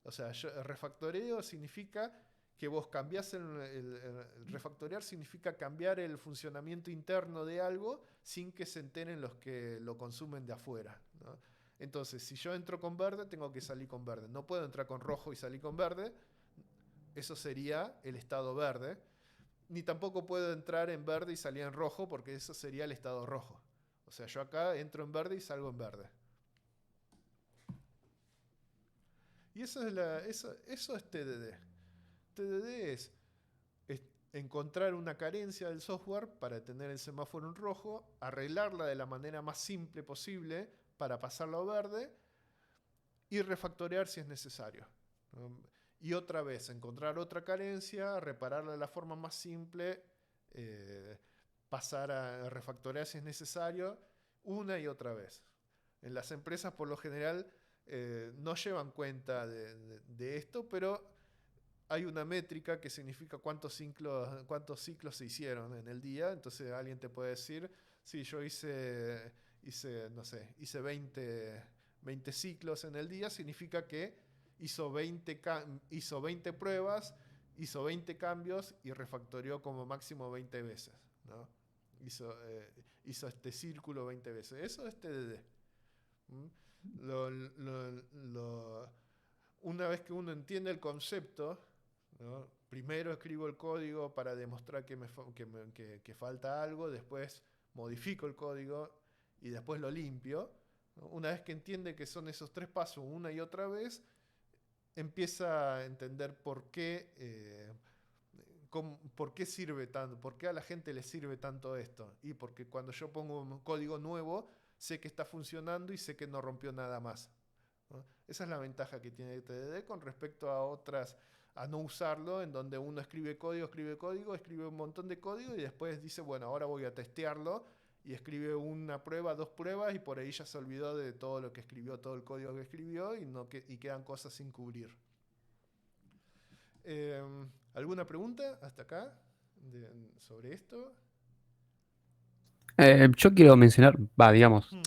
O sea, el refactoreo significa que vos cambiás el refactorear significa cambiar el funcionamiento interno de algo sin que se enteren los que lo consumen de afuera, ¿no? Entonces, si yo entro con verde, tengo que salir con verde. No puedo entrar con rojo y salir con verde. Eso sería el estado verde. Ni tampoco puedo entrar en verde y salir en rojo, porque eso sería el estado rojo. O sea, yo acá entro en verde y salgo en verde. Y eso es TDD. TDD es encontrar una carencia del software para tener el semáforo en rojo, arreglarla de la manera más simple posible para pasarlo a verde y refactorear si es necesario. Y otra vez, encontrar otra carencia, repararla de la forma más simple, pasar a refactorear si es necesario, una y otra vez. En las empresas, por lo general, no llevan cuenta de esto, pero hay una métrica que significa cuántos ciclos se hicieron en el día. Entonces alguien te puede decir, sí, yo hice 20 ciclos en el día, significa que hizo 20 pruebas, hizo 20 cambios y refactoreó como máximo 20 veces, ¿no? Hizo este círculo 20 veces. Eso es TDD. Una vez que uno entiende el concepto, ¿no? Primero escribo el código para demostrar que falta algo, después modifico el código y después lo limpio, ¿no? Una vez que entiende que son esos tres pasos una y otra vez, empieza a entender por qué sirve tanto, por qué a la gente le sirve tanto esto. Y porque cuando yo pongo un código nuevo, sé que está funcionando y sé que no rompió nada más, ¿no? Esa es la ventaja que tiene TDD con respecto a otras, a no usarlo, en donde uno escribe un montón de código y después dice, bueno, ahora voy a testearlo, y escribe una prueba, dos pruebas y por ahí ya se olvidó de todo lo que escribió, todo el código que escribió y quedan cosas sin cubrir. ¿Alguna pregunta hasta acá sobre esto? Yo quiero mencionar, digamos, Hmm.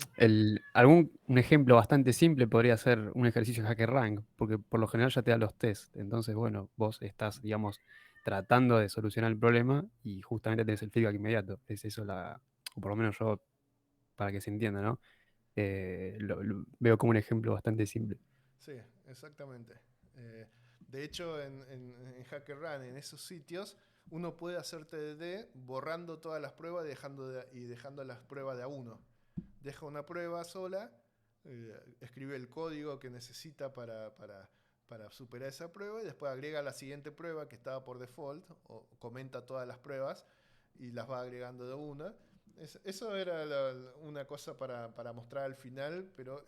un ejemplo bastante simple podría ser un ejercicio de HackerRank, porque por lo general ya te da los test. Entonces, bueno, vos estás, digamos, tratando de solucionar el problema y justamente tenés el feedback inmediato. Es eso o por lo menos yo, para que se entienda, ¿no? Lo veo como un ejemplo bastante simple. Sí, exactamente. De hecho, en HackerRank, en esos sitios, uno puede hacer TDD borrando todas las pruebas y dejando las pruebas de a uno. Deja una prueba sola, escribe el código que necesita para superar esa prueba y después agrega la siguiente prueba que estaba por default o comenta todas las pruebas y las va agregando de una. Eso era una cosa para mostrar al final, pero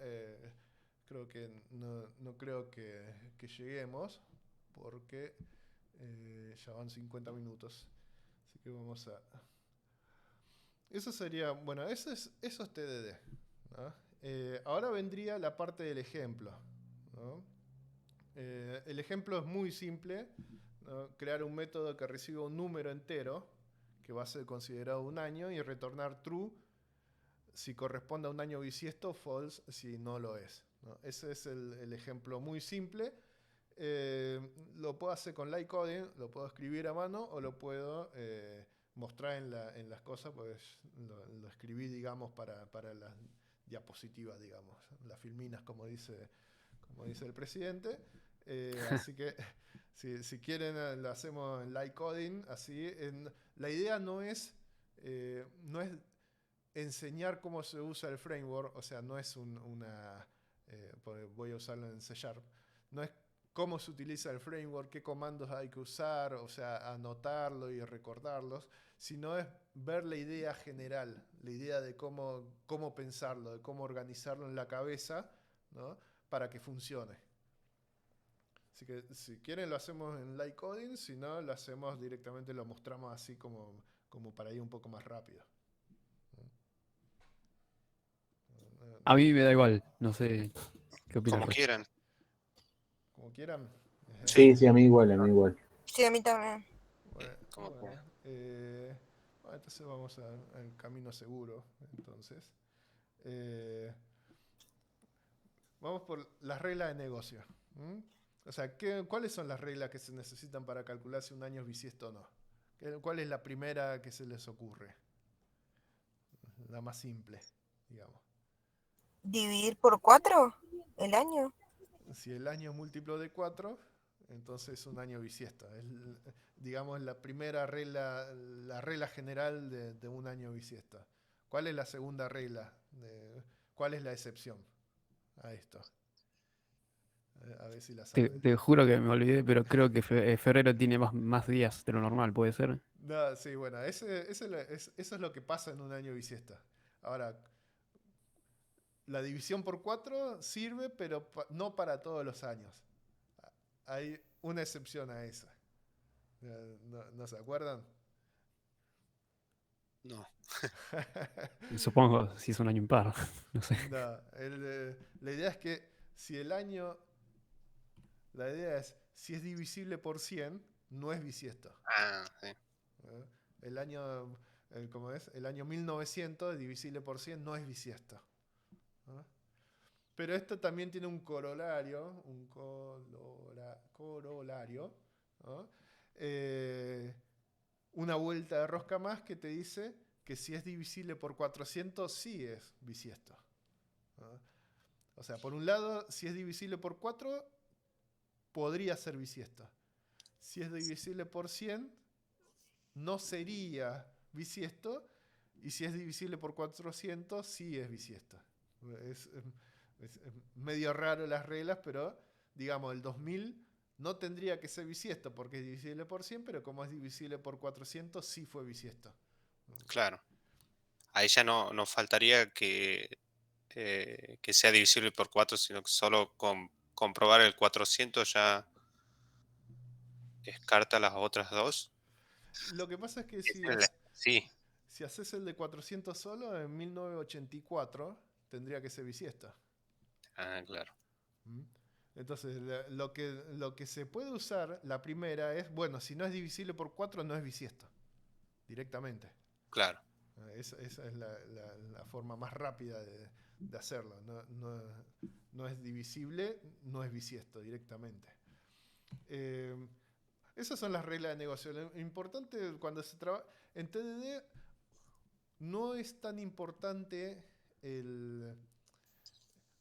creo que no creo que lleguemos porque ya van 50 minutos. Así que vamos a... Eso sería, bueno, eso es TDD, ¿no? Ahora vendría la parte del ejemplo, ¿no? El ejemplo es muy simple, ¿no? Crear un método que reciba un número entero que va a ser considerado un año y retornar true si corresponde a un año bisiesto, false si no lo es, ¿no? Ese es el ejemplo muy simple. Lo puedo hacer con light coding, lo puedo escribir a mano o lo puedo mostrar en las cosas, pues lo escribí, digamos, para las diapositivas, digamos, las filminas, como dice el presidente. Así que si quieren lo hacemos en light coding, así. La idea no es enseñar cómo se usa el framework, o sea, no es voy a usarlo en C Sharp, no es cómo se utiliza el framework, qué comandos hay que usar, o sea, anotarlo y recordarlos, sino es ver la idea general, la idea de cómo pensarlo, de cómo organizarlo en la cabeza, ¿no? Para que funcione. Así que si quieren lo hacemos en light coding, si no lo hacemos directamente, lo mostramos así como para ir un poco más rápido. A mí me da igual, no sé qué opinas. Como quieran. Como quieran. Sí, a mí igual, a mí igual. Sí, a mí también. Como Bueno, quieran. entonces vamos al camino seguro. Entonces, eh, vamos por las reglas de negocio. ¿Mm? O sea, ¿cuáles son las reglas que se necesitan para calcular si un año es bisiesto o no? ¿Cuál es la primera que se les ocurre? La más simple, digamos. ¿Dividir por 4 el año? Si el año es múltiplo de 4, entonces es un año bisiesto. Es, digamos, la primera regla, la regla general de un año bisiesto. ¿Cuál es la segunda regla? ¿Cuál es la excepción a esto? A ver si la saben. Te juro que me olvidé, pero creo que febrero tiene más días de lo normal, ¿puede ser? No, sí, bueno, eso es lo que pasa en un año bisiesto. Ahora, la división por 4 sirve, pero no para todos los años. Hay una excepción a esa. ¿No se acuerdan? No. Supongo si es un año impar, no sé. No, la idea es que si el año, la idea es, si es divisible por 100, no es bisiesto. Ah, sí. ¿Eh? El año, ¿cómo es? El año 1900 divisible por 100 no es bisiesto. ¿Eh? Pero esto también tiene un corolario, ¿no? Una vuelta de rosca más que te dice que si es divisible por 400 sí es bisiesto. ¿No? O sea, por un lado, si es divisible por 4, podría ser bisiesto. Si es divisible por 100, no sería bisiesto. Y si es divisible por 400, sí es bisiesto. Es medio raro las reglas, pero digamos, el 2000 no tendría que ser bisiesto porque es divisible por 100, pero como es divisible por 400, sí fue bisiesto. Claro. Ahí ya no faltaría que sea divisible por 4, sino que solo con comprobar el 400 ya descarta las otras dos. Lo que pasa es que Sí. si haces el de 400 solo, en 1984 tendría que ser bisiesto. Ah, claro. ¿Mm? Entonces, lo que se puede usar, la primera es, bueno, si no es divisible por 4, no es bisiesto, directamente. Claro. Esa es la forma más rápida de hacerlo. No es divisible, no es bisiesto, directamente. Esas son las reglas de negocio. Lo importante cuando se trabaja en TDD no es tan importante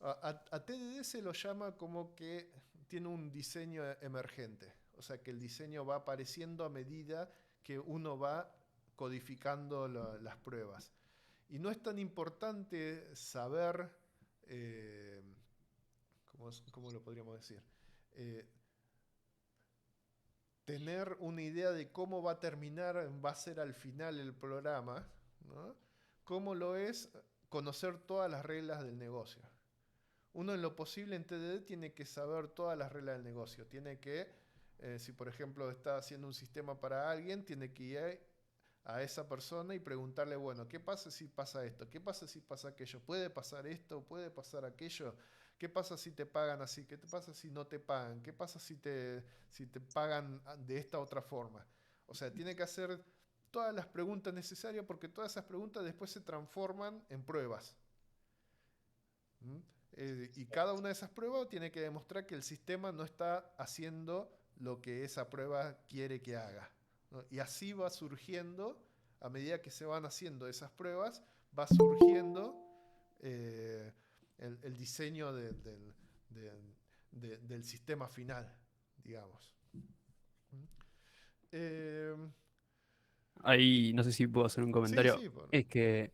a TDD se lo llama como que tiene un diseño emergente. O sea que el diseño va apareciendo a medida que uno va codificando las pruebas. Y no es tan importante saber, ¿cómo lo podríamos decir? Tener una idea de cómo va a terminar, va a ser al final el programa, ¿no? Como lo es conocer todas las reglas del negocio. Uno en lo posible en TDD tiene que saber todas las reglas del negocio. Tiene que, si por ejemplo está haciendo un sistema para alguien, tiene que ir a esa persona y preguntarle, bueno, ¿qué pasa si pasa esto? ¿Qué pasa si pasa aquello? ¿Puede pasar esto? ¿Puede pasar aquello? ¿Qué pasa si te pagan así? ¿Qué te pasa si no te pagan? ¿Qué pasa si te pagan de esta otra forma? O sea, tiene que hacer todas las preguntas necesarias porque todas esas preguntas después se transforman en pruebas. ¿Mm? Y cada una de esas pruebas tiene que demostrar que el sistema no está haciendo lo que esa prueba quiere que haga, ¿no? Y así va surgiendo, a medida que se van haciendo esas pruebas, va surgiendo el diseño del sistema final, digamos. Ahí no sé si puedo hacer un comentario. Sí, Es que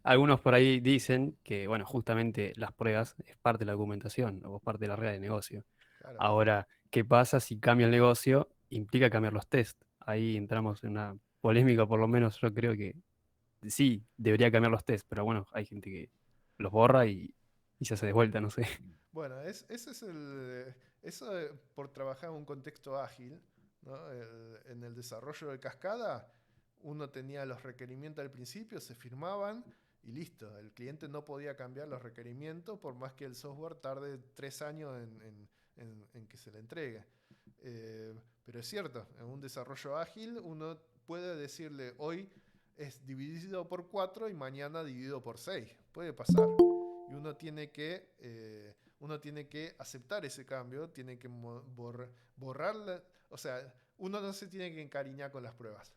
algunos por ahí dicen que, bueno, justamente las pruebas es parte de la documentación o parte de la regla de negocio. claro. Ahora, ¿qué pasa si cambia el negocio? Implica cambiar los test. Ahí entramos en una polémica, por lo menos yo creo que sí, debería cambiar los test, pero bueno, hay gente que los borra y se hace de vuelta, no sé. Bueno, ese es eso por trabajar en un contexto ágil, ¿no? En el desarrollo de Cascada, uno tenía los requerimientos al principio, se firmaban y listo. El cliente no podía cambiar los requerimientos por más que el software tarde 3 años en que se le entregue. Pero es cierto, en un desarrollo ágil uno puede decirle hoy es dividido por 4 y mañana dividido por 6. Puede pasar. Y uno tiene que aceptar ese cambio, tiene que borrarla. O sea, uno no se tiene que encariñar con las pruebas.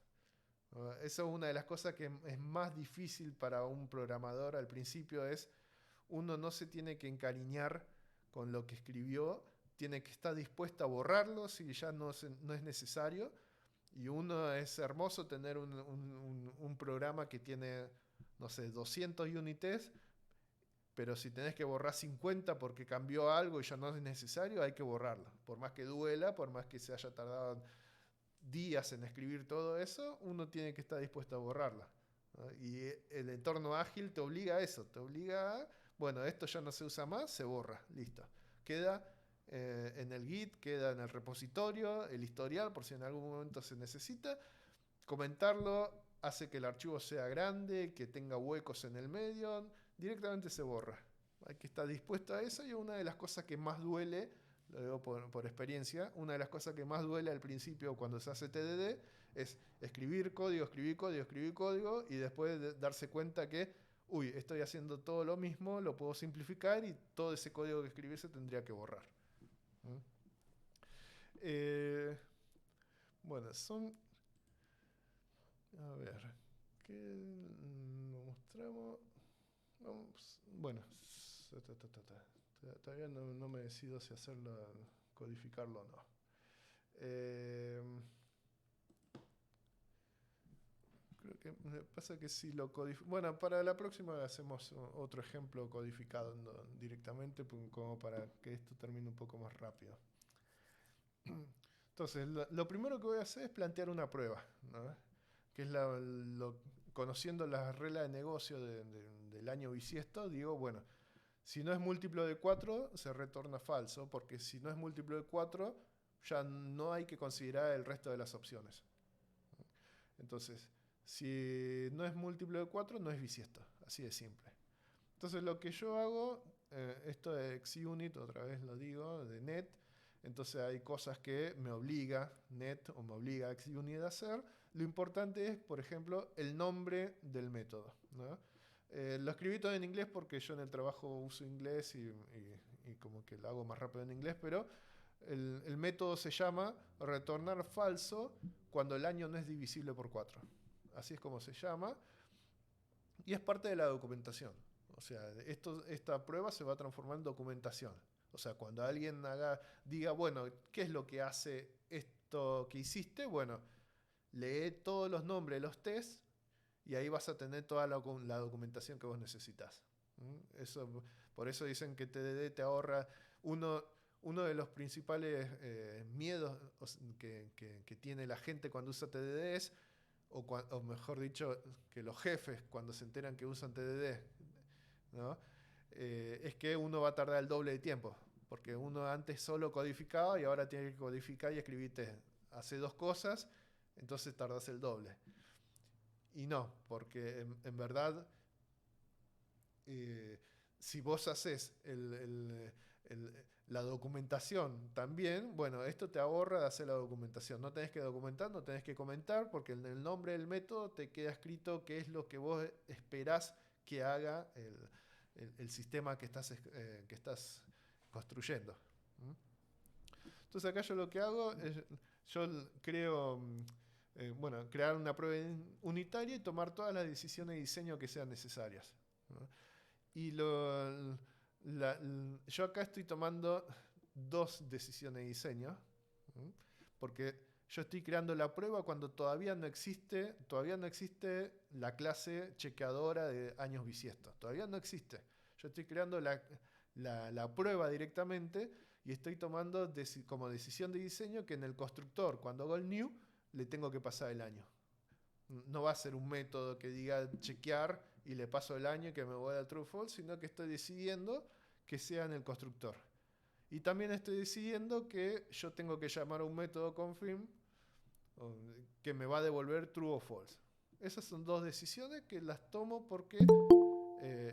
Eso es una de las cosas que es más difícil para un programador al principio, es uno no se tiene que encariñar con lo que escribió, tiene que estar dispuesto a borrarlo si ya no es necesario. Y uno es hermoso tener un programa que tiene, no sé, 200 unit-tests, pero si tenés que borrar 50 porque cambió algo y ya no es necesario, hay que borrarlo. Por más que duela, por más que se haya tardado días en escribir todo eso, uno tiene que estar dispuesto a borrarla, ¿no? Y el entorno ágil te obliga a eso, te obliga a, bueno, esto ya no se usa más, se borra, listo. Queda en el Git, queda en el repositorio, el historial, por si en algún momento se necesita. Comentarlo hace que el archivo sea grande, que tenga huecos en el medio, directamente se borra. Hay que estar dispuesto a eso y una de las cosas que más duele, lo digo por experiencia, una de las cosas que más duele al principio cuando se hace TDD es escribir código y después darse cuenta que, uy, estoy haciendo todo lo mismo, lo puedo simplificar y todo ese código que escribí se tendría que borrar. Bueno, son... A ver, ¿qué nos mostramos? Bueno, todavía no me decido si hacerlo, codificarlo o no. Creo que me pasa que si lo codifico... Bueno, para la próxima hacemos otro ejemplo codificado directamente como para que esto termine un poco más rápido. Entonces, lo primero que voy a hacer es plantear una prueba, ¿no? Que es conociendo las reglas de negocio del año bisiesto, digo, bueno, si no es múltiplo de 4, se retorna falso, porque si no es múltiplo de 4, ya no hay que considerar el resto de las opciones. Entonces, si no es múltiplo de 4, no es bisiesto, así de simple. Entonces, lo que yo hago esto de XUnit, otra vez lo digo, de net. Entonces hay cosas que me obliga net o me obliga XUnit a hacer. Lo importante es, por ejemplo, el nombre del método, ¿no? Lo escribí todo en inglés porque yo en el trabajo uso inglés y como que lo hago más rápido en inglés, pero el método se llama retornar falso cuando el año no es divisible por 4. Así es como se llama. Y es parte de la documentación. O sea, esta prueba se va a transformar en documentación. O sea, cuando alguien diga, bueno, ¿qué es lo que hace esto que hiciste? Bueno, lee todos los nombres de los tests y ahí vas a tener toda la documentación que vos necesitas. Por eso dicen que TDD te ahorra uno de los principales miedos que tiene la gente cuando usa TDD es, o mejor dicho, que los jefes cuando se enteran que usan TDD, ¿no? Es que uno va a tardar el doble de tiempo, porque uno antes solo codificaba y ahora tiene que codificar y escribir test. Hace dos cosas, entonces tardas el doble. Y no, porque en verdad, si vos haces la documentación también, bueno, esto te ahorra de hacer la documentación. No tenés que documentar, no tenés que comentar, porque en el nombre del método te queda escrito qué es lo que vos esperás que haga el sistema que estás construyendo. Entonces acá yo lo que hago es, yo creo, crear una prueba unitaria y tomar todas las decisiones de diseño que sean necesarias, ¿no? Y yo acá estoy tomando dos decisiones de diseño, ¿no? Porque yo estoy creando la prueba cuando todavía no existe la clase chequeadora de años bisiestos. Todavía no existe. Yo estoy creando la prueba directamente y estoy tomando como decisión de diseño que en el constructor, cuando hago el new, le tengo que pasar el año. No va a ser un método que diga chequear y le paso el año y que me voy a true false, sino que estoy decidiendo que sea en el constructor. Y también estoy decidiendo que yo tengo que llamar a un método confirm que me va a devolver true o false. Esas son dos decisiones que las tomo porque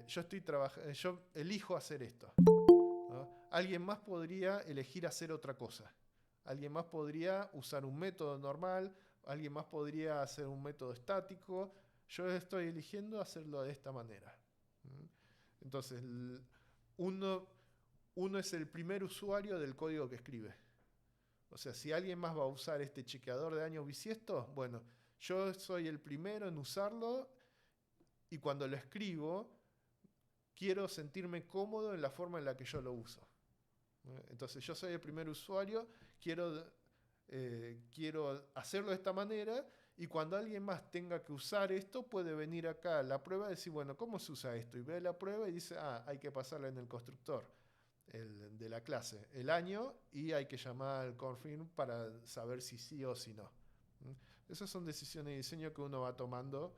yo elijo hacer esto, ¿no? Alguien más podría elegir hacer otra cosa. Alguien más podría usar un método normal. Alguien más podría hacer un método estático. Yo estoy eligiendo hacerlo de esta manera. Entonces, uno es el primer usuario del código que escribe. O sea, si alguien más va a usar este chequeador de años bisiestos, bueno, yo soy el primero en usarlo y cuando lo escribo, quiero sentirme cómodo en la forma en la que yo lo uso. Entonces, yo soy el primer usuario, quiero hacerlo de esta manera y cuando alguien más tenga que usar esto, puede venir acá a la prueba y decir, bueno, ¿cómo se usa esto? Y ve la prueba y dice, hay que pasarla en el constructor de la clase, el año, y hay que llamar al confirm para saber si sí o si no. Esas son decisiones de diseño que uno va tomando,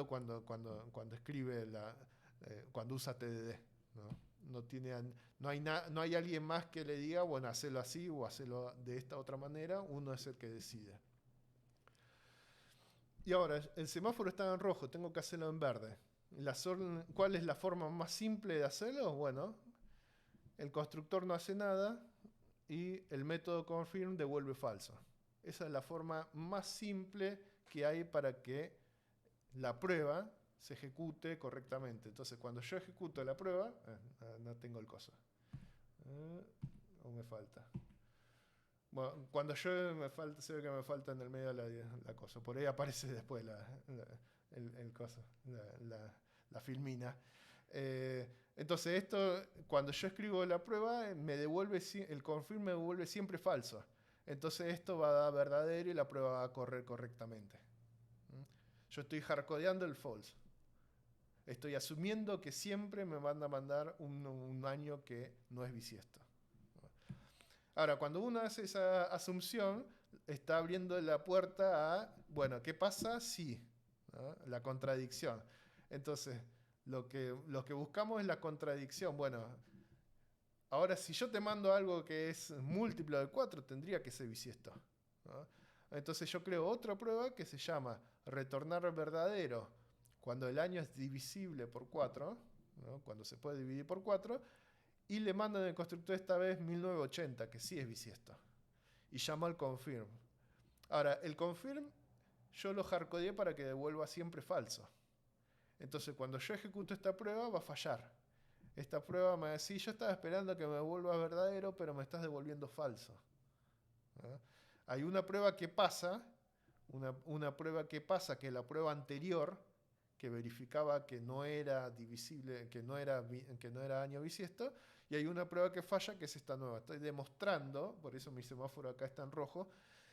cuando escribe, cuando usa TDD, ¿no? No hay alguien más que le diga, bueno, hacelo así o hacelo de esta otra manera. Uno es el que decide. Y ahora, el semáforo está en rojo, tengo que hacerlo en verde. ¿Cuál es la forma más simple de hacerlo? Bueno, el constructor no hace nada y el método confirm devuelve falso. Esa es la forma más simple que hay para que la prueba se ejecute correctamente. Entonces, cuando yo ejecuto la prueba, no tengo el coso. ¿O me falta? Bueno, cuando se ve que me falta en el medio la cosa. Por ahí aparece después el coso, la filmina. Entonces, cuando yo escribo la prueba, el confirm me devuelve siempre falso. Entonces, esto va a dar verdadero y la prueba va a correr correctamente. Yo estoy hardcodeando el false. Estoy asumiendo que siempre me van a mandar un año que no es bisiesto. Ahora, cuando uno hace esa asunción, está abriendo la puerta a, bueno, ¿qué pasa si? ¿No? La contradicción. Entonces, lo que buscamos es la contradicción. Bueno, ahora si yo te mando algo que es múltiplo de 4, tendría que ser bisiesto, ¿no? Entonces yo creo otra prueba que se llama retornar verdadero cuando el año es divisible por 4, ¿no? Cuando se puede dividir por 4, y le mando en el constructor esta vez 1980, que sí es bisiesto, y llamo al confirm. Ahora, el confirm yo lo hardcodeé para que devuelva siempre falso. Entonces, cuando yo ejecuto esta prueba, va a fallar. Esta prueba me va a decir, yo estaba esperando que me devuelva verdadero, pero me estás devolviendo falso. ¿No? Hay una prueba que pasa, una prueba que pasa, que es la prueba anterior, que verificaba que no era divisible, que no era año bisiesto, y hay una prueba que falla, que es esta nueva. Estoy demostrando, por eso mi semáforo acá está en rojo,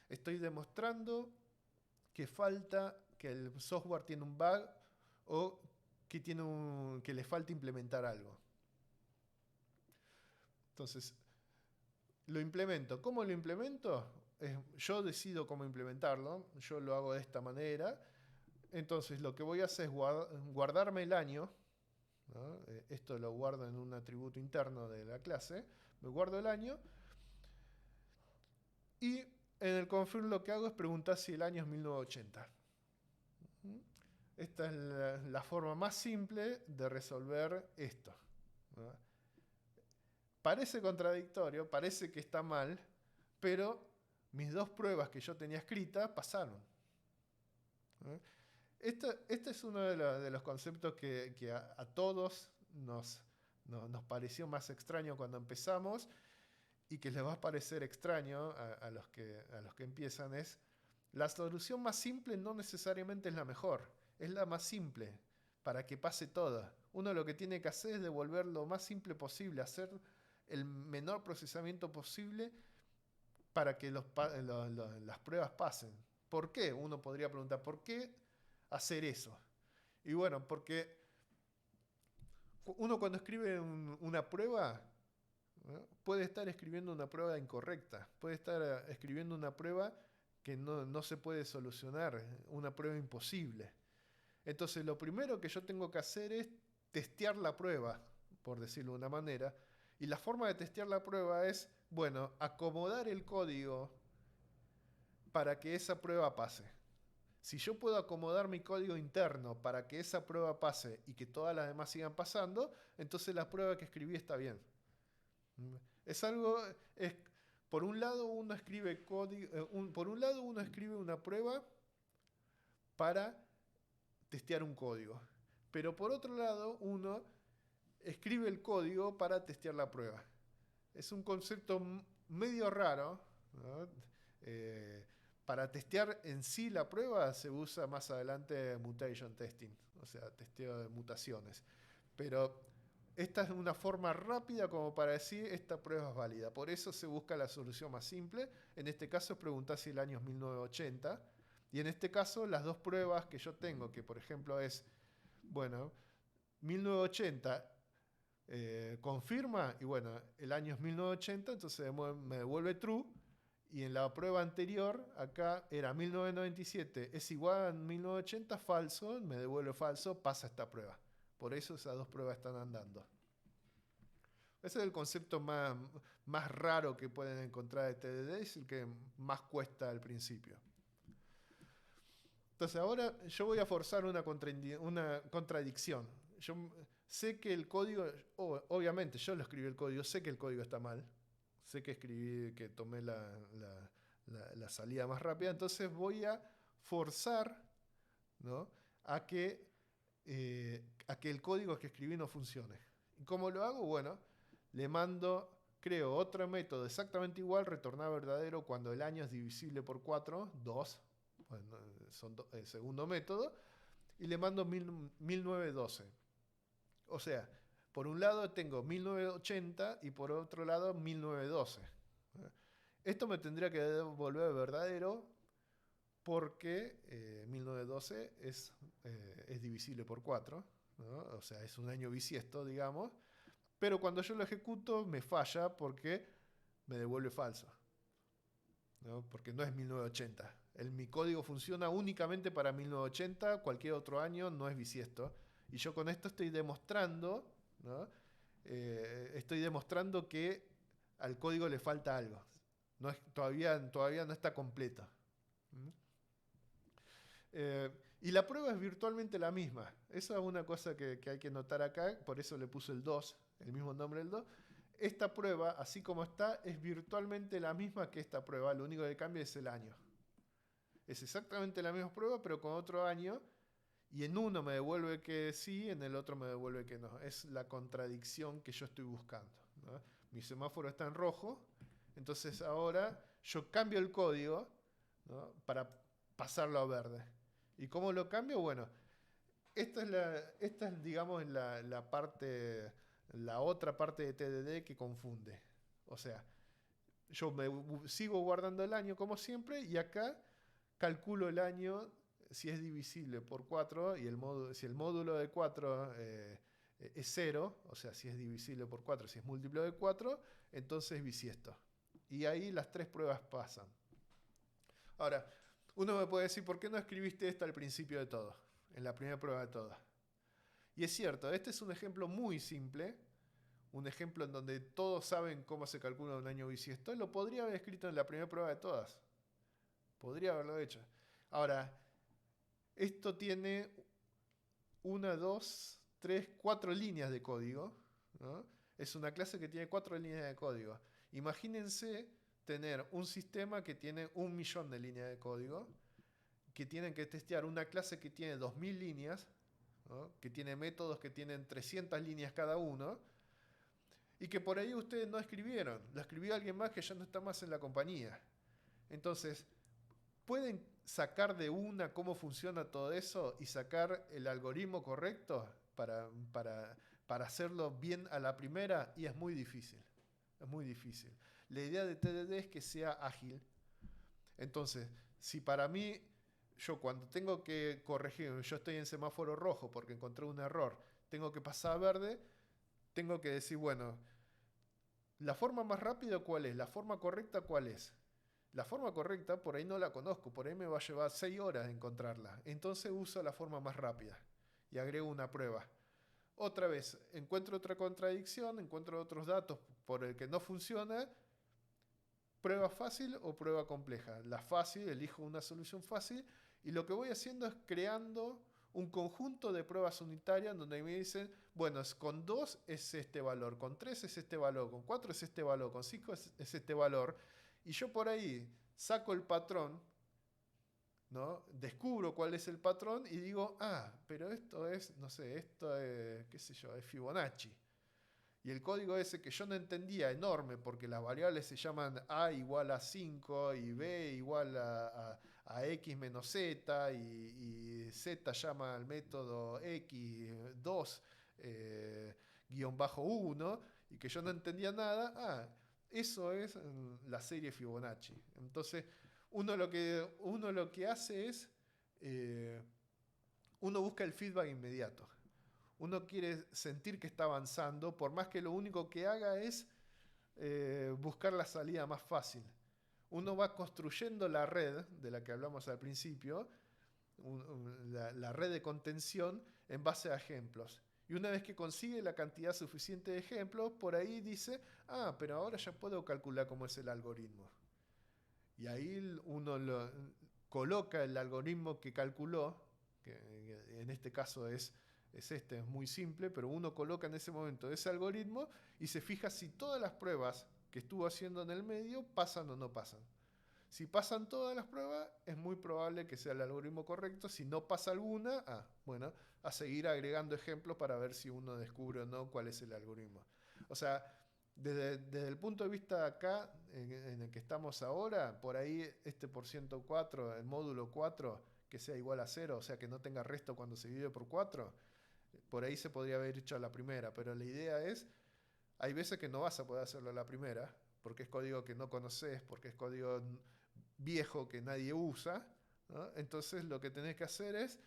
estoy demostrando que falta, que el software tiene un bug o que le falta implementar algo. Entonces, lo implemento. ¿Cómo lo implemento? Yo decido cómo implementarlo. Yo lo hago de esta manera. Entonces, lo que voy a hacer es guardarme el año, ¿no? Esto lo guardo en un atributo interno de la clase. Me guardo el año. Y en el confirm lo que hago es preguntar si el año es 1980. Esta es la forma más simple de resolver esto, ¿no? Parece contradictorio, parece que está mal, pero mis dos pruebas que yo tenía escritas pasaron. Este es uno de los conceptos que a todos nos pareció más extraño cuando empezamos y que les va a parecer extraño a los que empiezan. Es la solución más simple no necesariamente es la mejor, es la más simple para que pase todo. Uno lo que tiene que hacer es devolver lo más simple posible, hacer el menor procesamiento posible para que las pruebas pasen. ¿Por qué? Uno podría preguntar, ¿por qué hacer eso? Y bueno, porque uno cuando escribe una prueba, ¿no? Puede estar escribiendo una prueba incorrecta, puede estar escribiendo una prueba que no se puede solucionar, una prueba imposible. Entonces lo primero que yo tengo que hacer es testear la prueba, por decirlo de una manera, y la forma de testear la prueba es, bueno, acomodar el código para que esa prueba pase. Si yo puedo acomodar mi código interno para que esa prueba pase y que todas las demás sigan pasando, entonces la prueba que escribí está bien. Por un lado uno escribe una prueba para testear un código, pero por otro lado uno escribe el código para testear la prueba. Es un concepto medio raro, ¿no? Para testear en sí la prueba se usa más adelante mutation testing, o sea, testeo de mutaciones. Pero esta es una forma rápida como para decir esta prueba es válida. Por eso se busca la solución más simple. En este caso es preguntar si el año es 1980. Y en este caso las dos pruebas que yo tengo, que por ejemplo es, bueno, 1980 confirma, y bueno, el año es 1980, entonces me devuelve true. Y en la prueba anterior, acá era 1997, es igual a 1980, falso, me devuelve falso, pasa esta prueba. Por eso esas dos pruebas están andando. Ese es el concepto más raro que pueden encontrar de TDD, es el que más cuesta al principio. Entonces ahora yo voy a forzar una contradicción. Yo sé que el código, obviamente yo lo escribí el código, sé que el código está mal, sé que tomé la salida más rápida, entonces voy a forzar, ¿no? a que el código que escribí no funcione. ¿Y cómo lo hago? Bueno, creo otro método exactamente igual, retornar verdadero cuando el año es divisible por 4, 2, bueno, el segundo método, y le mando 1912. O sea, por un lado tengo 1980 y por otro lado 1912. Esto me tendría que devolver verdadero porque 1912 es divisible por 4, ¿no? O sea, es un año bisiesto, digamos. Pero cuando yo lo ejecuto me falla porque me devuelve falso, ¿no? Porque no es 1980. Mi código funciona únicamente para 1980, cualquier otro año no es bisiesto. Y yo con esto estoy demostrando, ¿no? Estoy demostrando que al código le falta algo. Todavía no está completo. Y la prueba es virtualmente la misma. Esa es una cosa que hay que notar acá, por eso le puse el 2, el mismo nombre del 2. Esta prueba, así como está, es virtualmente la misma que esta prueba, lo único que cambia es el año. Es exactamente la misma prueba, pero con otro año, y en uno me devuelve que sí, en el otro me devuelve que no. Es la contradicción que yo estoy buscando, ¿no? Mi semáforo está en rojo, entonces ahora yo cambio el código, ¿no?, para pasarlo a verde. ¿Y cómo lo cambio? Bueno, esta es digamos, la otra parte de TDD que confunde. O sea, yo sigo guardando el año como siempre y acá calculo el año si es divisible por 4 y si el módulo de 4 es 0, o sea, si es divisible por 4, si es múltiplo de 4, entonces bisiesto. Y ahí las 3 pruebas pasan. Ahora, uno me puede decir, ¿por qué no escribiste esto al principio de todo? En la primera prueba de todas. Y es cierto, este es un ejemplo muy simple, un ejemplo en donde todos saben cómo se calcula un año bisiesto. Lo podría haber escrito en la primera prueba de todas. Podría haberlo hecho. Ahora, esto tiene 1, 2, 3, 4 líneas de código, ¿no? Es una clase que tiene 4 líneas de código. Imagínense tener un sistema que tiene 1.000.000 de líneas de código, que tienen que testear una clase que tiene 2.000 líneas, ¿no?, que tiene métodos que tienen 300 líneas cada uno, y que por ahí ustedes no escribieron. Lo escribió alguien más que ya no está más en la compañía. Entonces, ¿pueden sacar de una cómo funciona todo eso y sacar el algoritmo correcto para hacerlo bien a la primera? Y es muy difícil. Es muy difícil. La idea de TDD es que sea ágil. Entonces, si para mí, yo cuando tengo que corregir, yo estoy en semáforo rojo porque encontré un error, tengo que pasar a verde, tengo que decir, bueno, ¿la forma más rápida cuál es? ¿La forma correcta cuál es? La forma correcta por ahí no la conozco, por ahí me va a llevar 6 horas encontrarla. Entonces uso la forma más rápida y agrego una prueba. Otra vez, encuentro otra contradicción, encuentro otros datos por el que no funciona. Prueba fácil o prueba compleja. La fácil, elijo una solución fácil y lo que voy haciendo es creando un conjunto de pruebas unitarias donde me dicen, bueno, con 2 es este valor, con 3 es este valor, con 4 es este valor, con 5 es este valor. Y yo por ahí saco el patrón, ¿no? Descubro cuál es el patrón y digo, ah, pero esto es, no sé, esto es, qué sé yo, es Fibonacci. Y el código ese que yo no entendía, enorme, porque las variables se llaman A igual a 5 y B igual a X menos Z y Z llama al método X2 guión bajo 1 y que yo no entendía nada, eso es la serie Fibonacci. Entonces, uno lo que hace es, uno busca el feedback inmediato. Uno quiere sentir que está avanzando, por más que lo único que haga es buscar la salida más fácil. Uno va construyendo la red, de la que hablamos al principio, la red de contención en base a ejemplos. Y una vez que consigue la cantidad suficiente de ejemplos, por ahí dice, pero ahora ya puedo calcular cómo es el algoritmo. Y ahí uno coloca el algoritmo que calculó, que en este caso es muy simple, pero uno coloca en ese momento ese algoritmo y se fija si todas las pruebas que estuvo haciendo en el medio pasan o no pasan. Si pasan todas las pruebas, es muy probable que sea el algoritmo correcto. Si no pasa alguna, bueno, a seguir agregando ejemplos para ver si uno descubre o no cuál es el algoritmo. O sea, desde el punto de vista acá, en el que estamos ahora, por ahí este por 104, el módulo 4, que sea igual a 0, o sea que no tenga resto cuando se divide por 4, por ahí se podría haber hecho a la primera, pero la idea es, hay veces que no vas a poder hacerlo a la primera, porque es código que no conoces, porque es código viejo que nadie usa, ¿no? Entonces lo que tenés que hacer es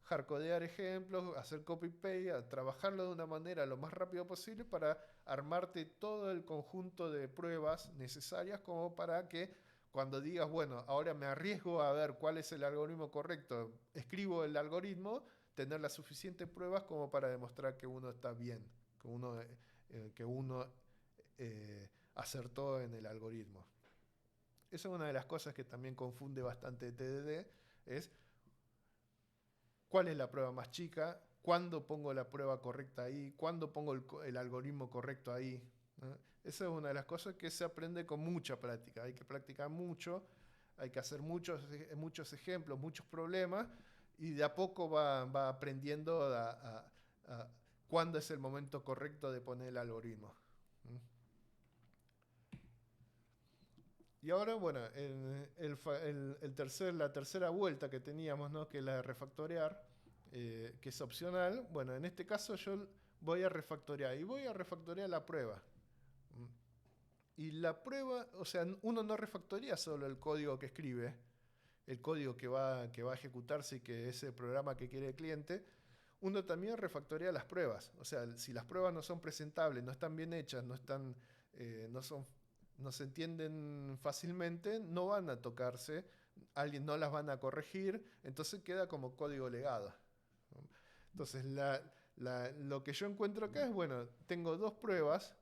hardcodear ejemplos, hacer copy-paste, trabajarlo de una manera lo más rápido posible para armarte todo el conjunto de pruebas necesarias como para que cuando digas, bueno, ahora me arriesgo a ver cuál es el algoritmo correcto, escribo el algoritmo, tener las suficientes pruebas como para demostrar que uno está bien, que uno acertó en el algoritmo. Esa es una de las cosas que también confunde bastante TDD, es cuál es la prueba más chica, cuándo pongo la prueba correcta ahí, cuándo pongo el algoritmo correcto ahí, ¿no? Esa es una de las cosas que se aprende con mucha práctica. Hay que practicar mucho, hay que hacer muchos ejemplos, muchos problemas, y de a poco va aprendiendo a cuándo es el momento correcto de poner el algoritmo. Y ahora, bueno, la tercera vuelta que teníamos, ¿no? Que es la de refactorear, que es opcional. Bueno, en este caso yo voy a refactorear y voy a refactorear la prueba. Y la prueba, o sea, uno no refactorea solo el código que escribe, el código que va a ejecutarse y que es el programa que quiere el cliente. Uno también refactorea las pruebas. O sea, si las pruebas no son presentables, no están bien hechas, no se entienden fácilmente, no van a tocarse, alguien no las van a corregir, entonces queda como código legado. Entonces, lo que yo encuentro acá es, bueno, tengo dos pruebas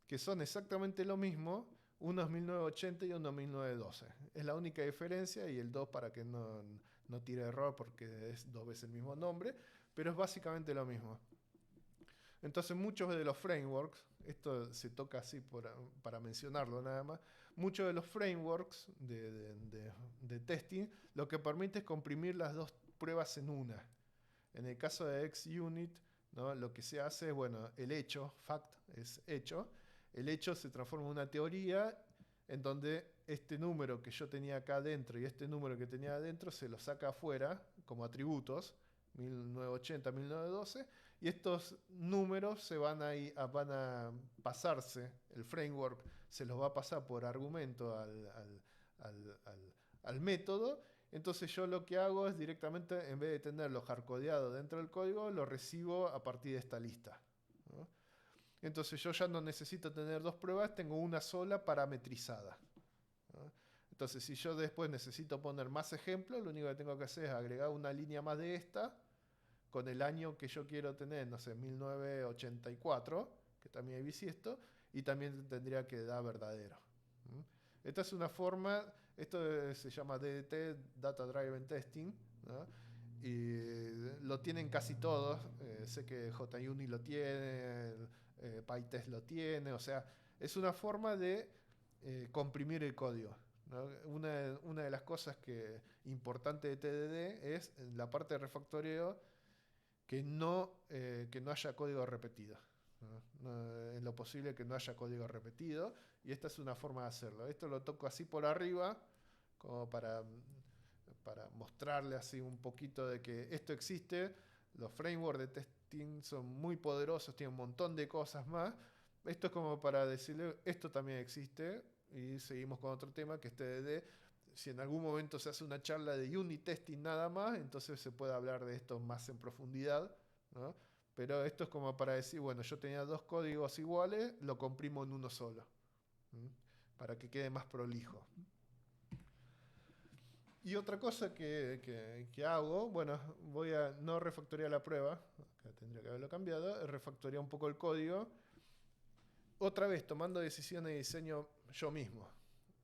que son exactamente lo mismo, uno es 1980 y uno es 1912. Es la única diferencia, y el 2 para que no tire error porque es 2 veces el mismo nombre, pero es básicamente lo mismo. Entonces muchos de los frameworks, esto se toca así para mencionarlo nada más, muchos de los frameworks de testing lo que permite es comprimir las dos pruebas en una. En el caso de XUnit, ¿no? Lo que se hace es, bueno, el hecho, fact es hecho, el hecho se transforma en una teoría en donde este número que yo tenía acá adentro y este número que tenía adentro se lo saca afuera como atributos, 1980, 1912, y estos números van a pasarse, el framework se los va a pasar por argumento al método. Entonces yo lo que hago es directamente, en vez de tenerlo hardcodeado dentro del código, lo recibo a partir de esta lista, ¿no? Entonces yo ya no necesito tener dos pruebas, tengo una sola parametrizada, ¿no? Entonces si yo después necesito poner más ejemplos, lo único que tengo que hacer es agregar una línea más de esta, con el año que yo quiero tener, no sé, 1984, que también es bisiesto, y también tendría que dar verdadero. Esta es una forma, esto se llama DDT, Data Driven Testing, ¿no? Y lo tienen casi todos, sé que JUnit lo tiene, PyTest lo tiene, o sea, es una forma de comprimir el código, ¿no? Una de las cosas importantes de TDD es la parte de refactoreo, que no haya código repetido, ¿no? En lo posible que no haya código repetido, y esta es una forma de hacerlo. Esto lo toco así por arriba, como para mostrarle así un poquito de que esto existe. Los frameworks de testing son muy poderosos, tienen un montón de cosas más. Esto es como para decirle, esto también existe, y seguimos con otro tema que es TDD. Si en algún momento se hace una charla de unit testing nada más, entonces se puede hablar de esto más en profundidad, ¿no? Pero esto es como para decir, bueno, yo tenía dos códigos iguales, lo comprimo en uno solo, para que quede más prolijo. Y otra cosa que hago, bueno, voy a no refactorear la prueba, acá tendría que haberlo cambiado, refactorear un poco el código, otra vez tomando decisiones de diseño yo mismo.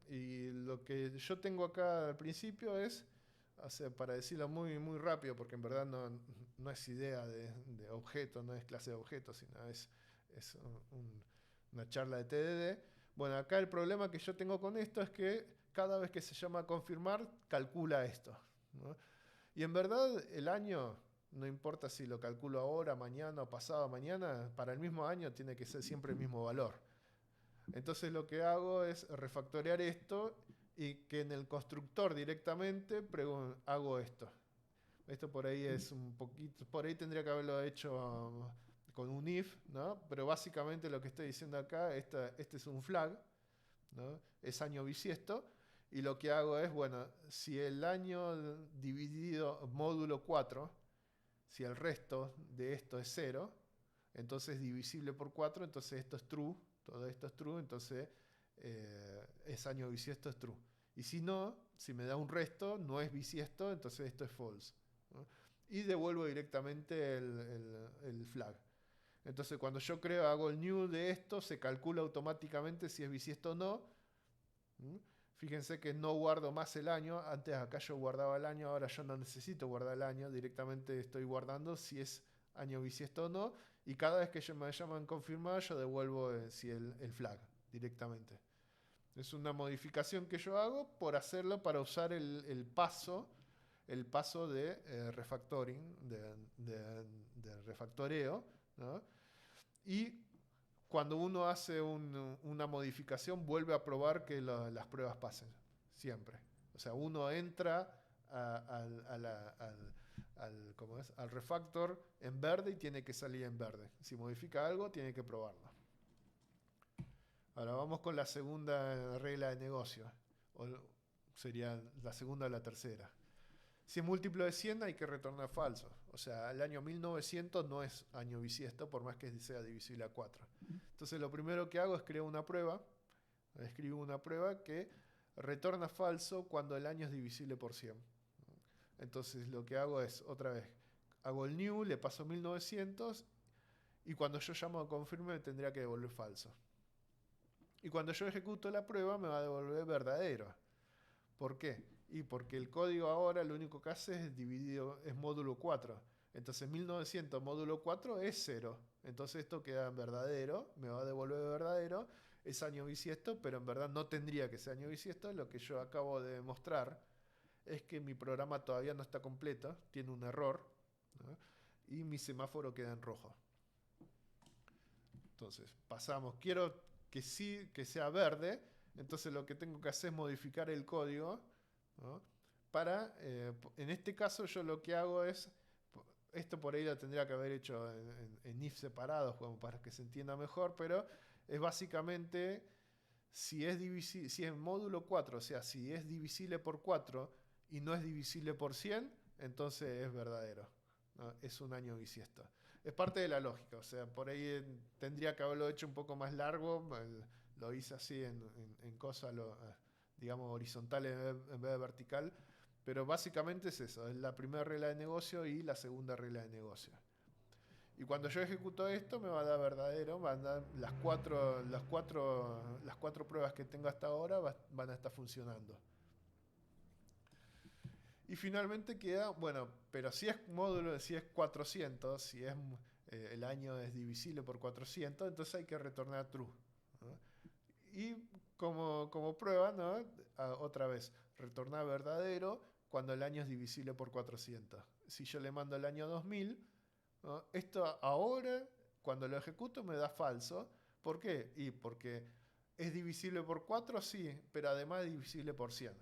Y lo que yo tengo acá al principio es, o sea, para decirlo muy, muy rápido, porque en verdad no es idea de objeto, no es clase de objeto, sino es una charla de TDD. Bueno, acá el problema que yo tengo con esto es que cada vez que se llama a confirmar, calcula esto, ¿no? Y en verdad el año, no importa si lo calculo ahora, mañana o pasado mañana, para el mismo año tiene que ser siempre el mismo valor. Entonces lo que hago es refactorear esto y que en el constructor directamente hago esto. Esto por ahí es un poquito, por ahí tendría que haberlo hecho con un if, ¿no? Pero básicamente lo que estoy diciendo acá, este es un flag, ¿no? Es año bisiesto, y lo que hago es, bueno, si el año dividido módulo 4, si el resto de esto es 0, entonces divisible por 4, entonces esto es true, todo esto es true, entonces es año bisiesto, es true. Y si no, si me da un resto, no es bisiesto, entonces esto es false, ¿no? Y devuelvo directamente el flag. Entonces cuando yo hago el new de esto, se calcula automáticamente si es bisiesto o no. Fíjense que no guardo más el año. Antes acá yo guardaba el año, ahora yo no necesito guardar el año. Directamente estoy guardando si es año bisiesto o no. Y cada vez que me llaman confirmar, yo devuelvo si el flag directamente. Es una modificación que yo hago por hacerlo para usar el paso de refactoring, de refactoreo, ¿no? Y cuando uno hace una modificación, vuelve a probar que las pruebas pasen, siempre. O sea, uno entra al refactor en verde y tiene que salir en verde. Si modifica algo, tiene que probarlo. Ahora vamos con la segunda regla de negocio. O sería la segunda o la tercera. Si es múltiplo de 100 hay que retornar falso. O sea, el año 1900 no es año bisiesto, por más que sea divisible a 4. Entonces lo primero que hago es crear una prueba. Escribo una prueba que retorna falso cuando el año es divisible por 100. Entonces lo que hago es, otra vez, hago el new, le paso 1900 y cuando yo llamo a confirme me tendría que devolver falso. Y cuando yo ejecuto la prueba me va a devolver verdadero. ¿Por qué? Y porque el código ahora lo único que hace es módulo 4. Entonces 1900 módulo 4 es 0. Entonces esto queda en verdadero, me va a devolver verdadero. Es año bisiesto, pero en verdad no tendría que ser año bisiesto. Lo que yo acabo de demostrar es que mi programa todavía no está completo, tiene un error, ¿no? Y mi semáforo queda en rojo. Entonces pasamos, quiero que sí, que sea verde. Entonces lo que tengo que hacer es modificar el código, ¿no? Para, en este caso yo lo que hago es, esto por ahí lo tendría que haber hecho en if separados, como para que se entienda mejor, pero es básicamente, si es módulo 4, o sea, si es divisible por 4 y no es divisible por 100, entonces es verdadero, ¿no? Es un año bisiesto. Es parte de la lógica, o sea, por ahí tendría que haberlo hecho un poco más largo. Lo hice así en cosas, digamos, horizontal en vez de vertical. Pero básicamente es eso, es la primera regla de negocio y la segunda regla de negocio. Y cuando yo ejecuto esto me va a dar verdadero, van a dar las cuatro pruebas que tengo hasta ahora van a estar funcionando. Y finalmente queda, bueno, pero si es módulo, si es 400, si es, el año es divisible por 400, entonces hay que retornar true, ¿no? Y como prueba, ¿no? Otra vez, retornar verdadero cuando el año es divisible por 400. Si yo le mando el año 2000, ¿no? Esto ahora, cuando lo ejecuto, me da falso. ¿Por qué? Y porque es divisible por 4, sí, pero además es divisible por 100,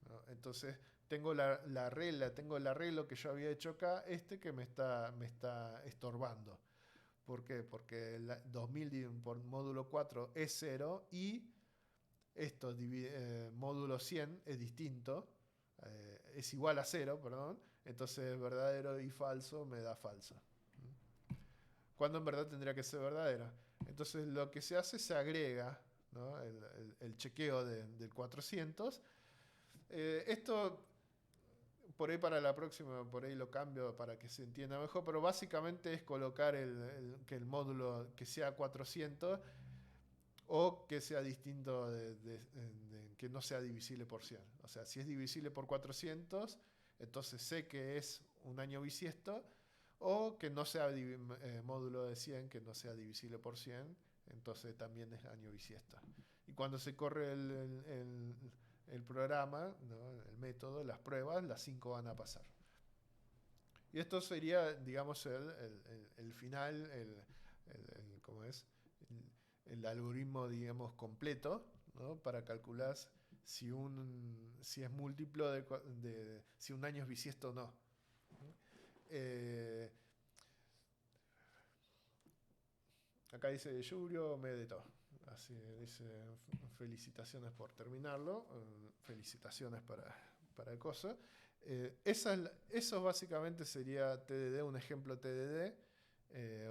¿no? Entonces tengo la regla, tengo el arreglo que yo había hecho acá, que me está estorbando. ¿Por qué? Porque el 2000 por módulo 4 es 0 y esto módulo 100 es distinto, es igual a 0, perdón. Entonces verdadero y falso me da falso. Cuando en verdad tendría que ser verdadero. Entonces lo que se hace se agrega, ¿no? el chequeo del 400. Esto por ahí para la próxima, por ahí lo cambio para que se entienda mejor, pero básicamente es colocar que el módulo que sea 400 o que sea distinto, que no sea divisible por 100. O sea, si es divisible por 400, entonces sé que es un año bisiesto, o que no sea módulo de 100, que no sea divisible por 100, entonces también es año bisiesto. Y cuando se corre el programa, ¿no? El método, las pruebas, las 5 van a pasar. Y esto sería, digamos, el final, ¿cómo es? El algoritmo, digamos, completo, ¿no? Para calcular si es múltiplo si un año es bisiesto o no. Acá dice Julio Medeto. Así dice, felicitaciones por terminarlo, felicitaciones para el coso. Eso básicamente sería TDD, un ejemplo TDD,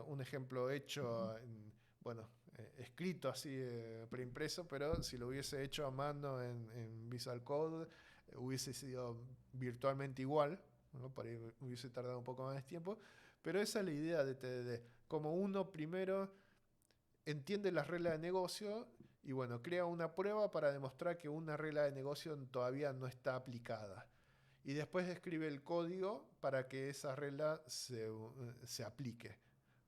un ejemplo hecho, escrito así, preimpreso, pero si lo hubiese hecho a mano en Visual Code, hubiese sido virtualmente igual, ¿no? Por ahí hubiese tardado un poco más de tiempo, pero esa es la idea de TDD, como uno primero entiende las reglas de negocio y bueno, crea una prueba para demostrar que una regla de negocio todavía no está aplicada. Y después escribe el código para que esa regla se aplique.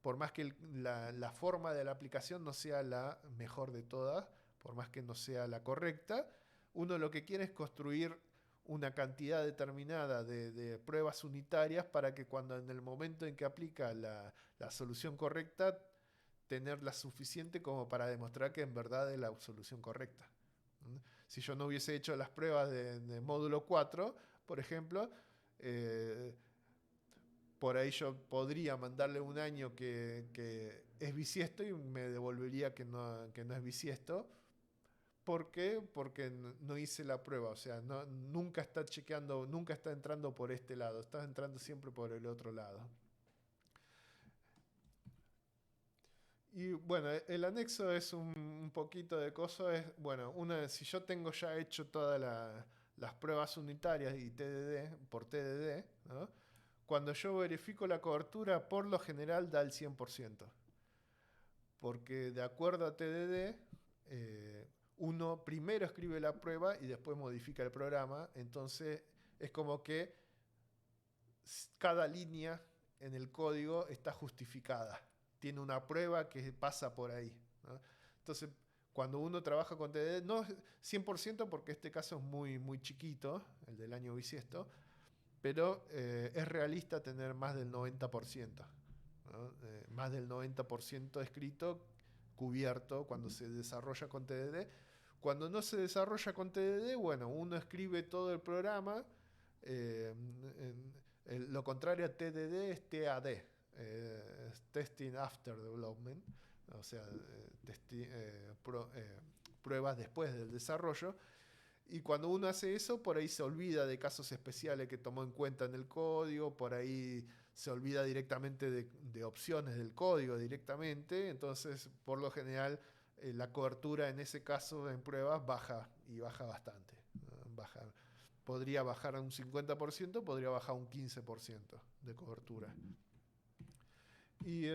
Por más que la forma de la aplicación no sea la mejor de todas, por más que no sea la correcta, uno lo que quiere es construir una cantidad determinada de pruebas unitarias para que cuando en el momento en que aplica la solución correcta, tener la suficiente como para demostrar que en verdad es la solución correcta. Si yo no hubiese hecho las pruebas de módulo 4, por ejemplo, por ahí yo podría mandarle un año que es bisiesto y me devolvería que no es bisiesto. ¿Por qué? Porque no hice la prueba, o sea, nunca está chequeando, nunca está entrando por este lado, está entrando siempre por el otro lado. Y bueno, el anexo es un poquito de cosas. Bueno, si yo tengo ya hecho todas las pruebas unitarias y TDD, por TDD, ¿no? Cuando yo verifico la cobertura, por lo general da el 100%. Porque de acuerdo a TDD, uno primero escribe la prueba y después modifica el programa. Entonces es como que cada línea en el código está justificada. Tiene una prueba que pasa por ahí, ¿no? Entonces, cuando uno trabaja con TDD, no 100% porque este caso es muy, muy chiquito, el del año bisiesto, pero es realista tener más del 90%, ¿no? Más del 90% escrito, cubierto cuando se desarrolla con TDD. Cuando no se desarrolla con TDD, bueno, uno escribe todo el programa. Lo contrario a TDD es TAD, Testing After Development, o sea, pruebas después del desarrollo. Y cuando uno hace eso, por ahí se olvida de casos especiales que tomó en cuenta en el código, por ahí se olvida directamente de opciones del código directamente. Entonces, por lo general, la cobertura en ese caso en pruebas baja y baja bastante. Podría bajar a un 50%, podría bajar a un 15% de cobertura. Y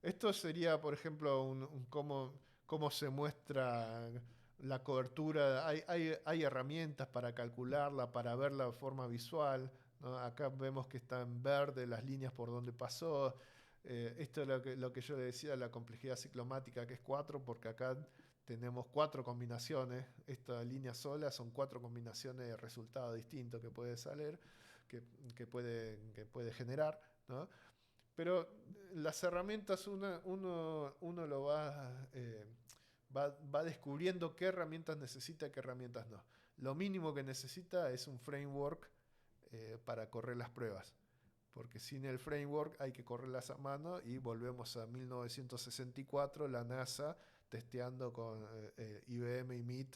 esto sería, por ejemplo, cómo se muestra la cobertura. Hay herramientas para calcularla, para ver la forma visual, ¿no? Acá vemos que está en verde las líneas por donde pasó. Esto es lo que yo le decía, la complejidad ciclomática, que es 4, porque acá tenemos 4 combinaciones. Esta línea sola son 4 combinaciones de resultados distintos que puede salir, que puede generar, ¿no? Pero las herramientas uno lo va descubriendo qué herramientas necesita y qué herramientas no. Lo mínimo que necesita es un framework para correr las pruebas. Porque sin el framework hay que correrlas a mano y volvemos a 1964, la NASA testeando con IBM y MIT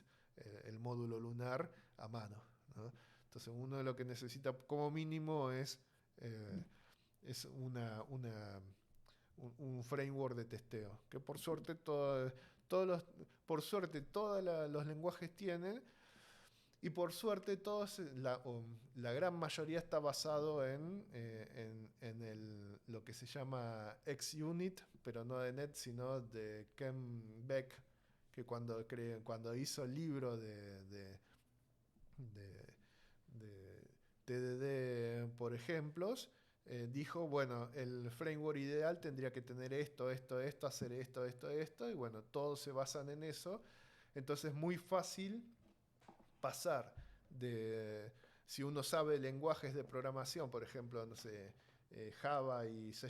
el módulo lunar a mano, ¿no? Entonces uno de lo que necesita como mínimo es un framework de testeo, que por suerte todos los lenguajes tienen, y por suerte la gran mayoría está basado en lo que se llama XUnit, pero no de Net, sino de Ken Beck, que cuando hizo el libro de TDD por ejemplos, dijo, bueno, el framework ideal tendría que tener esto, hacer esto, y bueno, todos se basan en eso. Entonces es muy fácil pasar si uno sabe lenguajes de programación, por ejemplo, no sé, Java y C#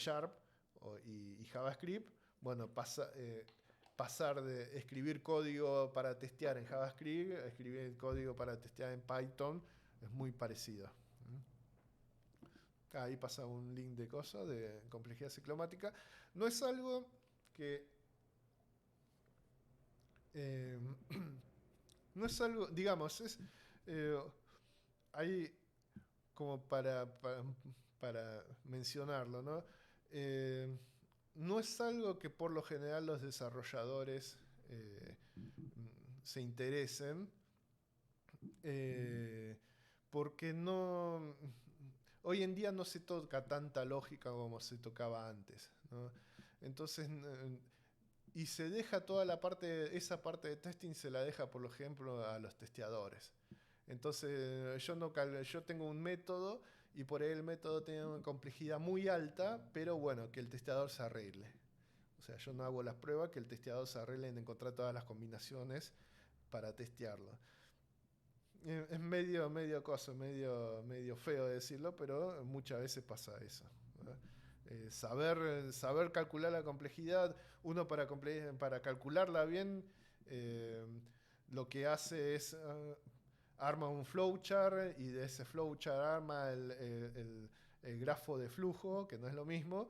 y JavaScript, bueno, pasar de escribir código para testear en JavaScript a escribir código para testear en Python es muy parecido. Ahí pasa un link de cosas, de complejidad ciclomática. No es algo que... no es algo, digamos, hay como para mencionarlo, ¿no? No es algo que por lo general los desarrolladores se interesen, porque hoy en día no se toca tanta lógica como se tocaba antes, ¿no? Entonces y se deja esa parte de testing se la deja, por ejemplo, a los testeadores. Entonces yo tengo un método y por ahí el método tiene una complejidad muy alta, pero bueno, que el testeador se arregle. O sea, yo no hago las pruebas, que el testeador se arregle en encontrar todas las combinaciones para testearlo. Es medio feo decirlo, pero muchas veces pasa eso, ¿no? Saber calcular la complejidad, uno para calcularla bien, lo que hace es arma un flowchart y de ese flowchart arma el grafo de flujo, que no es lo mismo,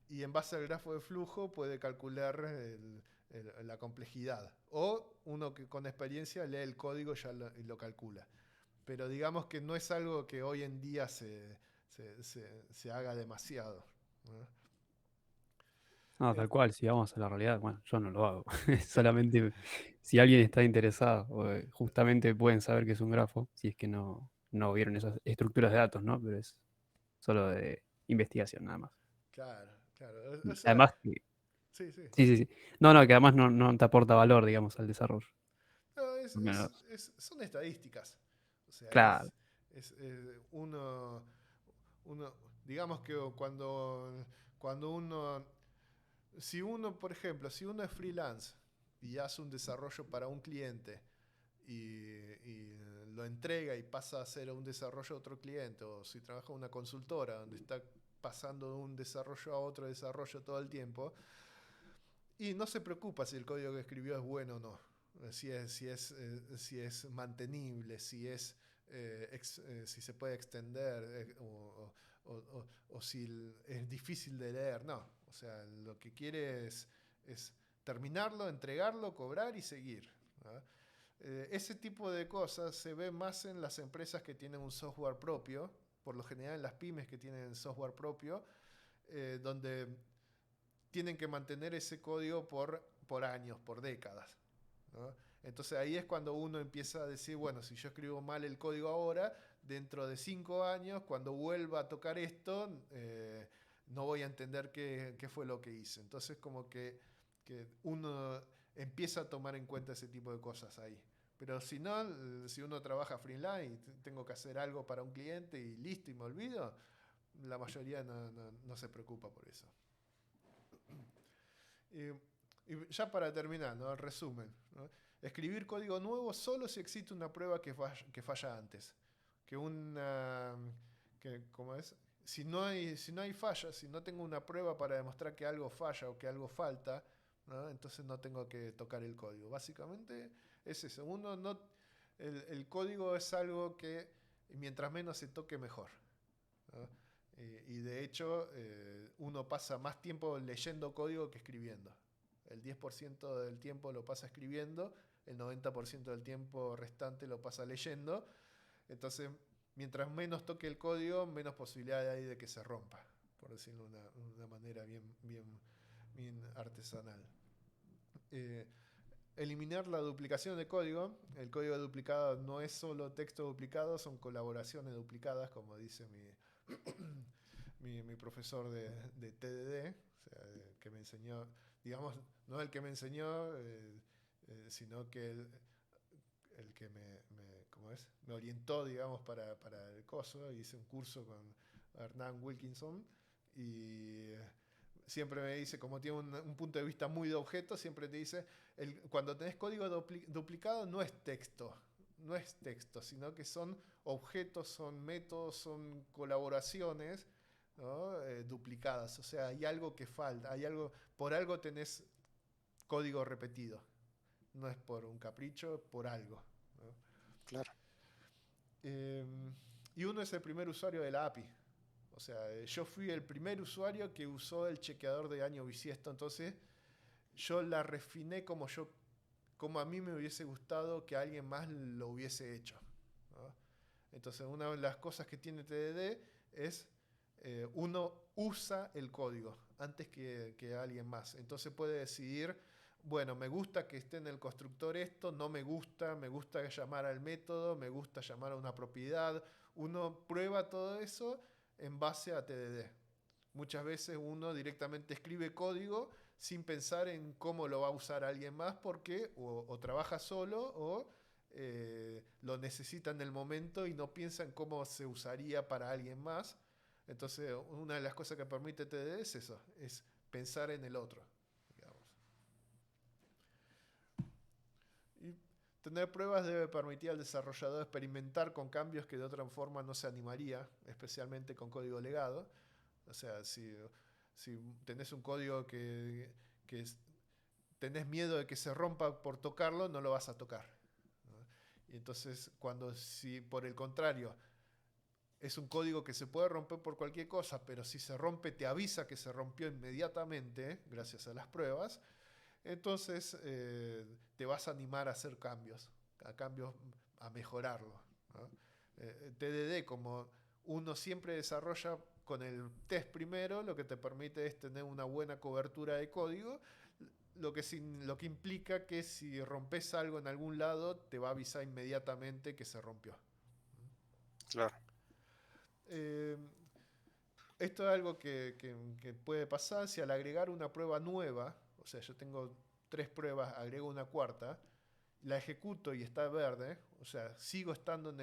y en base al grafo de flujo puede calcular la complejidad. O uno que con experiencia lee el código y lo calcula. Pero digamos que no es algo que hoy en día se haga demasiado, ¿no? No, tal cual, si vamos a la realidad, bueno, yo no lo hago. Solamente si alguien está interesado, justamente pueden saber que es un grafo, si es que no vieron esas estructuras de datos, ¿no? Pero es solo de investigación, nada más. Claro. Y O sea, además, sí. sí. No, que además no te aporta valor, digamos, al desarrollo. No, Menos. son estadísticas. O sea, Claro, uno, digamos que cuando uno, por ejemplo, si uno es freelance y hace un desarrollo para un cliente y lo entrega y pasa a hacer un desarrollo a otro cliente, o si trabaja en una consultora donde está pasando de un desarrollo a otro desarrollo todo el tiempo, y no se preocupa si el código que escribió es bueno o no, si es mantenible, si se puede extender, o si es difícil de leer. No, o sea, lo que quiere es terminarlo, entregarlo, cobrar y seguir, ¿no? Ese tipo de cosas se ve más en las empresas que tienen un software propio, por lo general en las pymes que tienen software propio, donde tienen que mantener ese código por años, por décadas, ¿no? Entonces ahí es cuando uno empieza a decir, bueno, si yo escribo mal el código ahora, dentro de 5 años, cuando vuelva a tocar esto, no voy a entender qué fue lo que hice. Entonces como que uno empieza a tomar en cuenta ese tipo de cosas ahí. Pero si no, si uno trabaja freelance y tengo que hacer algo para un cliente y listo y me olvido, la mayoría no se preocupa por eso. Y ya para terminar, ¿no? El resumen, ¿no? Escribir código nuevo solo si existe una prueba que falla antes. ¿Cómo es? Si no hay falla, si no tengo una prueba para demostrar que algo falla o que algo falta, ¿no? Entonces no tengo que tocar el código. Básicamente es eso. El código es algo que mientras menos se toque, mejor, ¿no? Y de hecho, uno pasa más tiempo leyendo código que escribiendo. El 10% del tiempo lo pasa escribiendo, el 90% del tiempo restante lo pasa leyendo. Entonces, mientras menos toque el código, menos posibilidad hay de que se rompa, por decirlo de una manera bien artesanal. Eliminar la duplicación de código. El código duplicado no es solo texto duplicado, son colaboraciones duplicadas, como dice mi profesor de TDD, o sea, que me enseñó, digamos, no el que me enseñó, sino que el que me orientó, digamos, para el coso. Hice un curso con Hernán Wilkinson y siempre me dice, como tiene un punto de vista muy de objeto, siempre te dice, cuando tenés código duplicado no es texto, sino que son objetos, son métodos, son colaboraciones, ¿no? Duplicadas. O sea, hay algo que falta, por algo tenés código repetido. No es por un capricho, por algo, ¿no? Claro. Y uno es el primer usuario de la API. O sea, yo fui el primer usuario que usó el chequeador de año bisiesto, entonces yo la refiné como a mí me hubiese gustado que alguien más lo hubiese hecho, ¿no? Entonces, una de las cosas que tiene TDD es uno usa el código antes que alguien más. Entonces puede decidir, bueno, me gusta que esté en el constructor esto, no me gusta llamar al método, me gusta llamar a una propiedad. Uno prueba todo eso en base a TDD. Muchas veces uno directamente escribe código sin pensar en cómo lo va a usar alguien más, porque o trabaja solo o lo necesita en el momento y no piensa en cómo se usaría para alguien más. Entonces, una de las cosas que permite TDD es eso, es pensar en el otro, digamos. Y tener pruebas debe permitir al desarrollador experimentar con cambios que de otra forma no se animaría, especialmente con código legado. O sea, si tenés un código que tenés miedo de que se rompa por tocarlo, no lo vas a tocar, ¿no? Y entonces, si por el contrario es un código que se puede romper por cualquier cosa, pero si se rompe te avisa que se rompió inmediatamente, gracias a las pruebas, entonces te vas a animar a hacer cambios, a mejorarlo, ¿no? TDD, como uno siempre desarrolla con el test primero, lo que te permite es tener una buena cobertura de código, lo que implica que si rompes algo en algún lado, te va a avisar inmediatamente que se rompió. Claro. Esto es algo que puede pasar si al agregar una prueba nueva, o sea, yo tengo 3 pruebas, agrego una cuarta, la ejecuto y está verde, o sea, sigo estando en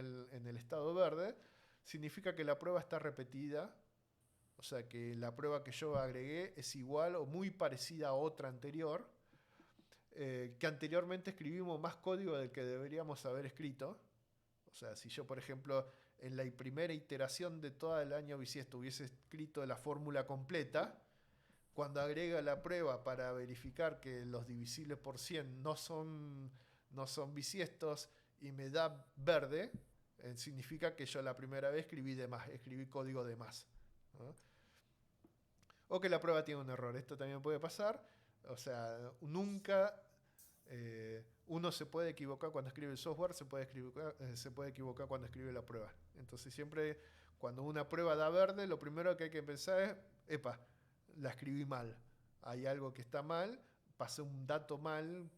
el estado verde, significa que la prueba está repetida, o sea, que la prueba que yo agregué es igual o muy parecida a otra anterior, que anteriormente escribimos más código del que deberíamos haber escrito. O sea, si yo, por ejemplo, en la primera iteración de todo el año bisiesto hubiese escrito la fórmula completa, cuando agrega la prueba para verificar que los divisibles por 100 no son bisiestos y me da verde, significa que yo la primera vez escribí código de más, ¿no? O que la prueba tiene un error. Esto también puede pasar. O sea, nunca uno se puede equivocar cuando escribe el software, se puede equivocar cuando escribe la prueba. Entonces siempre cuando una prueba da verde, lo primero que hay que pensar es, epa, la escribí mal. Hay algo que está mal, pasé un dato mal,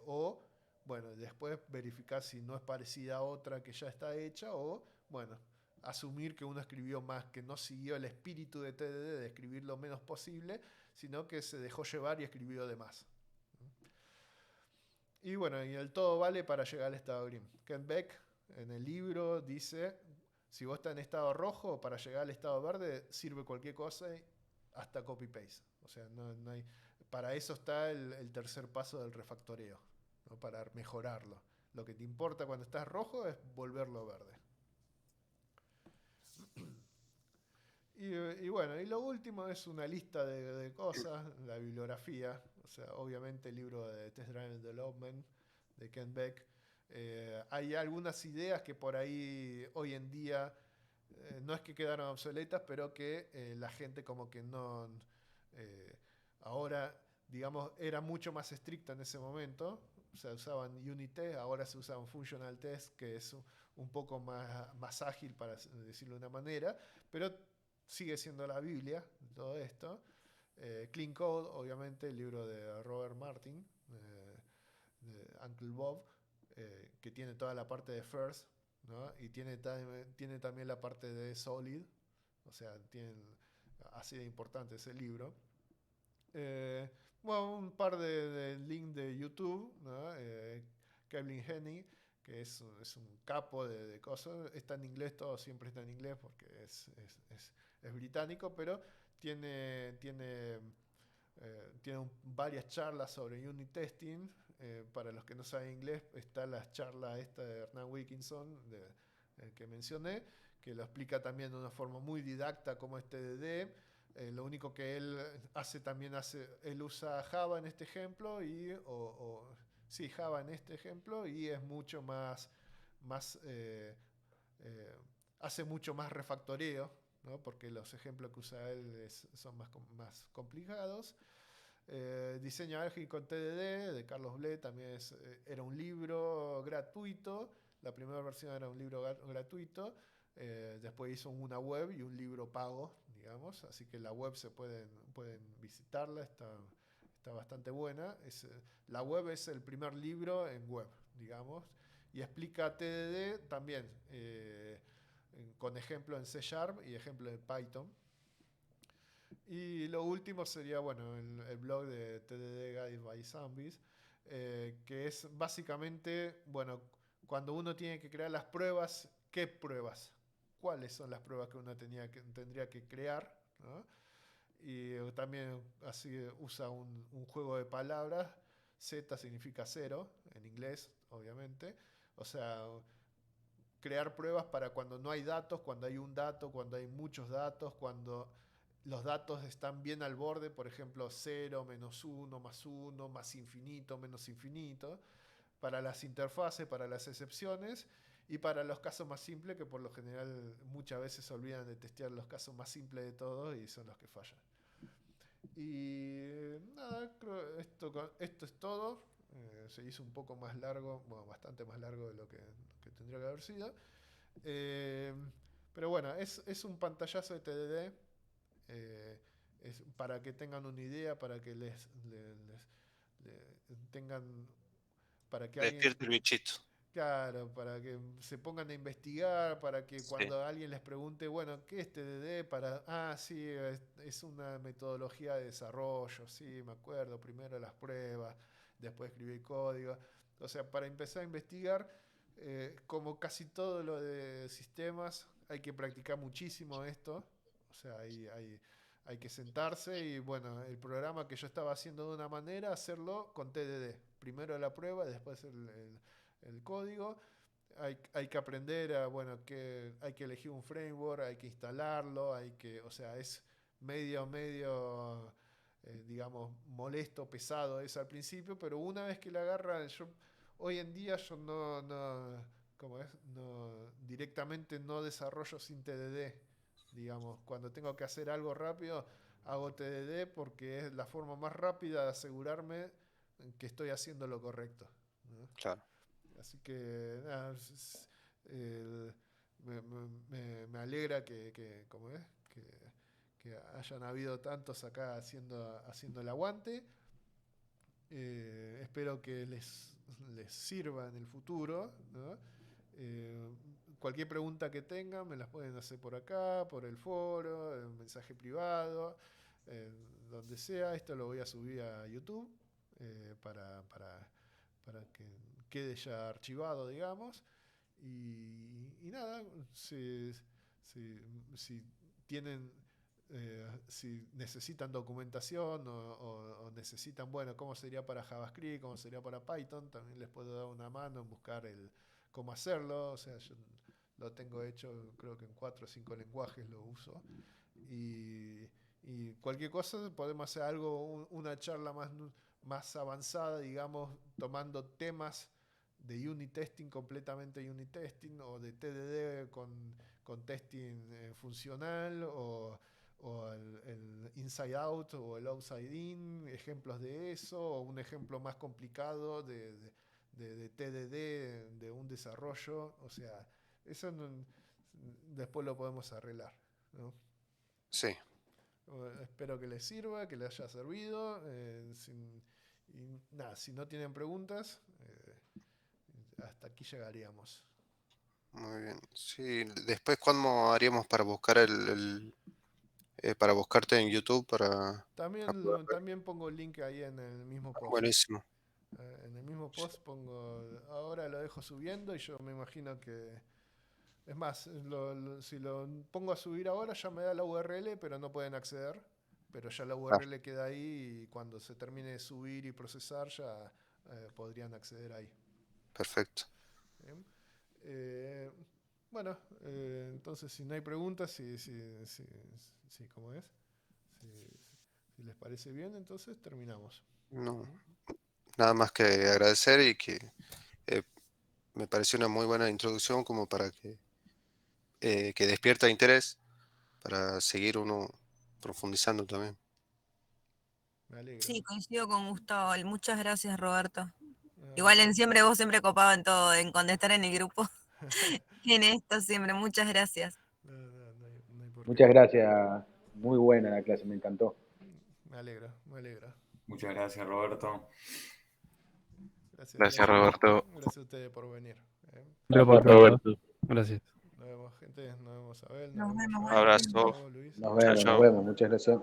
o bueno, después verificar si no es parecida a otra que ya está hecha, o bueno, asumir que uno escribió más, que no siguió el espíritu de TDD de escribir lo menos posible, sino que se dejó llevar y escribió de más. Y bueno, y el todo vale para llegar al estado green. Kent Beck en el libro dice, si vos estás en estado rojo, para llegar al estado verde sirve cualquier cosa, hasta copy-paste. O sea, no hay, para eso está el tercer paso del refactoreo, ¿no? Para mejorarlo. Lo que te importa cuando estás rojo es volverlo verde. Y bueno, y lo último es una lista de cosas, la bibliografía, o sea, obviamente el libro de Test Driven Development de Kent Beck. Hay algunas ideas que por ahí hoy en día no es que quedaron obsoletas, pero que la gente como que no... ahora, digamos, era mucho más estricta en ese momento. O sea, usaban unit test, ahora se usan functional test, que es un poco más ágil, para decirlo de una manera, pero sigue siendo la Biblia, todo esto. Clean Code, obviamente, el libro de Robert Martin, de Uncle Bob, que tiene toda la parte de First, ¿no? Y tiene también la parte de Solid, o sea, así de importante ese libro. Bueno, un par de links de YouTube, ¿no? Kevin Henny, que es un capo de cosas. Está en inglés, todo siempre está en inglés porque es británico, pero tiene varias charlas sobre unit testing. Para los que no saben inglés, está la charla esta de Hernán Wilkinson, que mencioné, que lo explica también de una forma muy didacta cómo es TDD. Lo único que él él usa Java en este ejemplo, sí, Java en este ejemplo, y es mucho más hace mucho más refactoreo, ¿no? Porque los ejemplos que usa él son más complicados. Diseño ágil con TDD de Carlos Ble también era un libro gratuito. La primera versión era un libro gratuito. Después hizo una web y un libro pago, digamos. Así que la web pueden visitarla, está bastante buena. La web es el primer libro en web, digamos. Y explica TDD también, con ejemplo en C# y ejemplo en Python. Y lo último sería, bueno, el blog de TDD Guide by Zombies, que es básicamente, bueno, cuando uno tiene que crear las pruebas, ¿qué pruebas? ¿Cuáles son las pruebas que uno tendría que crear? ¿No? Y también así usa un juego de palabras. Z significa cero, en inglés, obviamente. O sea, crear pruebas para cuando no hay datos, cuando hay un dato, cuando hay muchos datos, cuando los datos están bien al borde, por ejemplo, 0, -1, +1, más infinito, menos infinito, para las interfaces, para las excepciones y para los casos más simples, que por lo general muchas veces se olvidan de testear los casos más simples de todos y son los que fallan. Y nada, creo esto es todo. Se hizo un poco más largo, bueno, bastante más largo de lo que tendría que haber sido. Pero bueno, es un pantallazo de TDD. Es para que tengan una idea, para que tengan, para que alguien, Despierta el bichito. claro, para que se pongan a investigar, para que Sí. cuando alguien les pregunte, bueno, ¿qué es TDD? Sí, es una metodología de desarrollo, sí, me acuerdo, primero las pruebas, después escribir código. O sea, para empezar a investigar, como casi todo lo de sistemas, hay que practicar muchísimo esto. O sea, hay que sentarse y bueno, el programa que yo estaba haciendo de una manera, hacerlo con TDD. Primero la prueba, después el código. Hay que aprender bueno, que hay que elegir un framework, hay que instalarlo, o sea, es medio, digamos, molesto, pesado eso al principio, pero una vez que la agarra, hoy en día yo ¿cómo es? No, directamente no desarrollo sin TDD, digamos, cuando tengo que hacer algo rápido, hago TDD porque es la forma más rápida de asegurarme que estoy haciendo lo correcto, ¿no? Claro. Así que nada, me alegra ¿cómo es? Que hayan habido tantos acá haciendo el aguante. Espero que les sirva en el futuro, ¿no? Cualquier pregunta que tengan me las pueden hacer por acá, por el foro, en mensaje privado, donde sea. Esto lo voy a subir a YouTube para que quede ya archivado, digamos. Y nada, si tienen, si necesitan documentación o necesitan, bueno, cómo sería para JavaScript, cómo sería para Python, también les puedo dar una mano en buscar cómo hacerlo. O sea, yo lo tengo hecho, creo que en 4 o 5 lenguajes lo uso. Y cualquier cosa, podemos hacer algo, una charla más avanzada, digamos, tomando temas de unit testing, completamente unit testing, o de TDD con testing funcional, o el inside out o el outside in, ejemplos de eso, o un ejemplo más complicado de TDD, de un desarrollo. O sea, eso después lo podemos arreglar, ¿no? Sí. Espero que les sirva, que les haya servido. Y nada, si no tienen preguntas, hasta aquí llegaríamos. Muy bien. Sí, después cuándo haríamos para buscar para buscarte en YouTube para También pongo el link ahí en el mismo post. buenísimo. En el mismo post pongo, ahora lo dejo subiendo y yo me imagino que, es más, si lo pongo a subir ahora ya me da la URL, pero no pueden acceder. Pero ya la URL queda ahí y cuando se termine de subir y procesar ya podrían acceder ahí. Perfecto. Bien. Bueno, entonces si no hay preguntas, ¿cómo es? Si les parece bien, entonces terminamos. No, nada más que agradecer y que me pareció una muy buena introducción como para que despierta interés para seguir uno profundizando también. Me alegro. Sí, coincido con Gustavo. Muchas gracias, Roberto. Ah, Igual vos siempre copado en todo, en contestar en el grupo. En esto siempre, muchas gracias. no hay por qué. Muchas gracias. Muy buena la clase, me encantó. Me alegro. Muchas gracias, Roberto. Gracias, Roberto. Gracias a ustedes por venir. Gracias, Roberto. Gracias. Nos vemos, gente. Nos vemos, Abel. Nos vemos, Un abrazo. Luis. Nos Chao, vemos, chao. nos vemos. Muchas gracias.